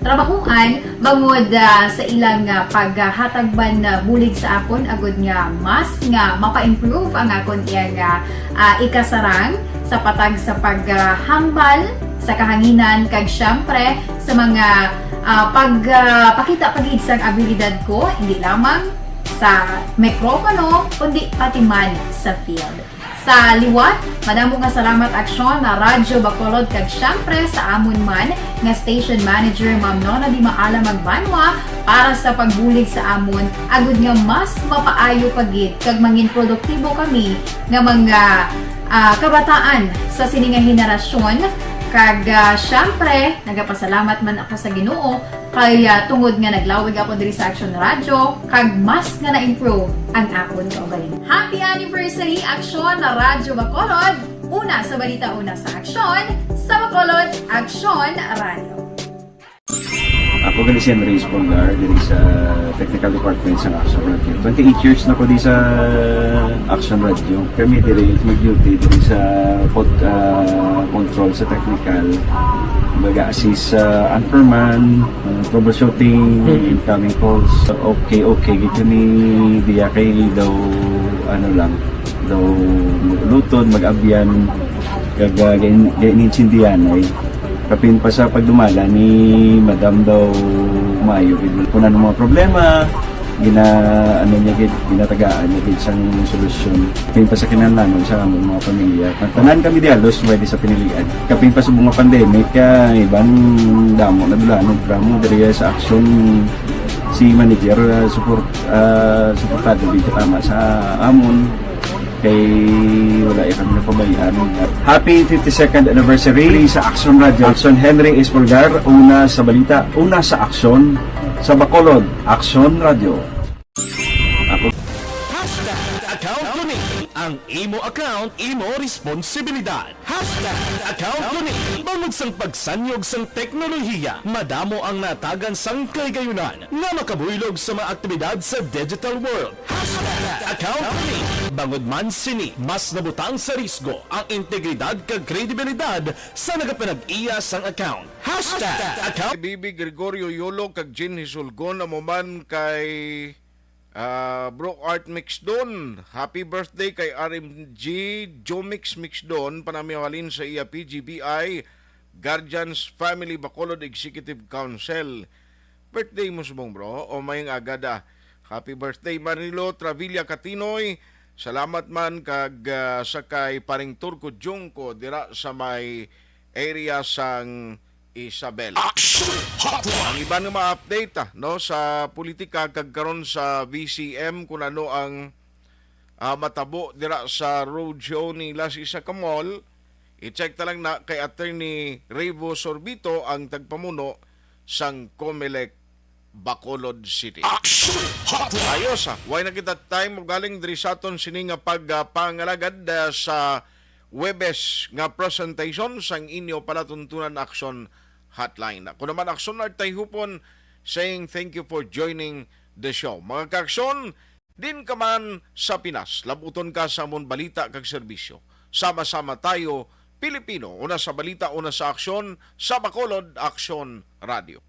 trabahuan bangod sa ilang paghatagban bulig sa akon agud nga mas nga mapa-improve ang akon iyang ikasarang sa patag sa paghambal sa kahanginan kag syempre sa mga pagpakita pagid sang abilidad ko hindi lamang sa mikropono kundi pati man sa field. Sa liwat, madamo nga salamat Aksyon na Radyo Bacolod kag syempre sa amon man nga station manager Ma'am Nona Di Maala Magbanwa para sa pagbulig sa amon agud nga mas mapaayo pagid kag mangin produktibo kami nga mga kabataan sa sininga henerasyon. Kag syempre, nagapasalamat man ako sa Ginoo kay tungod nga naglawig ako diri sa Action Radio kag mas nga na-improve ang akon kaugalingon. Happy anniversary Action na Radyo Bacolod! Una sa balita, una sa Action, sa Bacolod, Action Radio. Ako gali si Henry Espolgar diri sa Technical Department sa Action Radio. 28 years na ko di sa Action Radio. Kami diri mag-duty diri sa control sa technical. Mag-assist sa anchorman, troubleshooting, incoming calls. Okay, gito ni diya kay daw daw lutod, mag-abyan, ganinsindihan ay kapin pa sa pagdumala ni Madam daw Mayo punan ng mga problema ginatagaan niya isang solusyon kapin pa sa kinahanglan sa among mga pamilya tanan kami di halos pwede sa pinilian kapin pa sa mga pandemic ibang damo na dulanon programo diri sa Action si manager suportado dito tama sa amon kay wala kami napabayaan. Happy 52nd anniversary sa Action Radio. Action Henry Espolgar, una sa balita, una sa Action, sa Bacolod, Action Radio. Ako. Account ko ni ang imo account, imo responsibilidad. Account ko ni bangod sang pagsanyog sang teknolohiya, madamo ang natagan sang kaygayunan nga makabuylog sa mga aktibidad sa digital world. Account ko ni bangod man sini mas nabutang sa risgo ang integridad kag kredibilidad sa nagapanag-iya sang account. Account Bibi Gregorio Yolo kag Jean Hisulgon amo man kay Bro Art Mixdon. Happy birthday kay RMG Jomix Mixdon panamiwalin sa iya PGBI Guardians Family Bacolod Executive Council. Birthday mo subong bro o mayang agada. Happy birthday Marilo Travilla Catinoy. Salamat man kag sakay paring Turco Jungko dira sa may area sang Isabel. Ang iba nga ma-update no sa politika kag karon sa VCM kung ano ang matabo dira sa roadshow ni Las Isa Kamol. I-check ta lang na kay Attorney Revo Sorbito ang tagpamuno sang Comelec Bacolod City. Ayos why na kita time galing diri sa aton sini nga pagpangalagad sa Webes nga presentation sang inyo palatuntunan Action Hotline. Ako naman Action Art Hupon saying thank you for joining the show. Mga ka-aksyon, din ka man sa Pinas, labuton ka sa amon balita kag serbisyo. Sama-sama tayo, Pilipino, una sa balita, una sa aksyon, sa Bacolod Action Radio.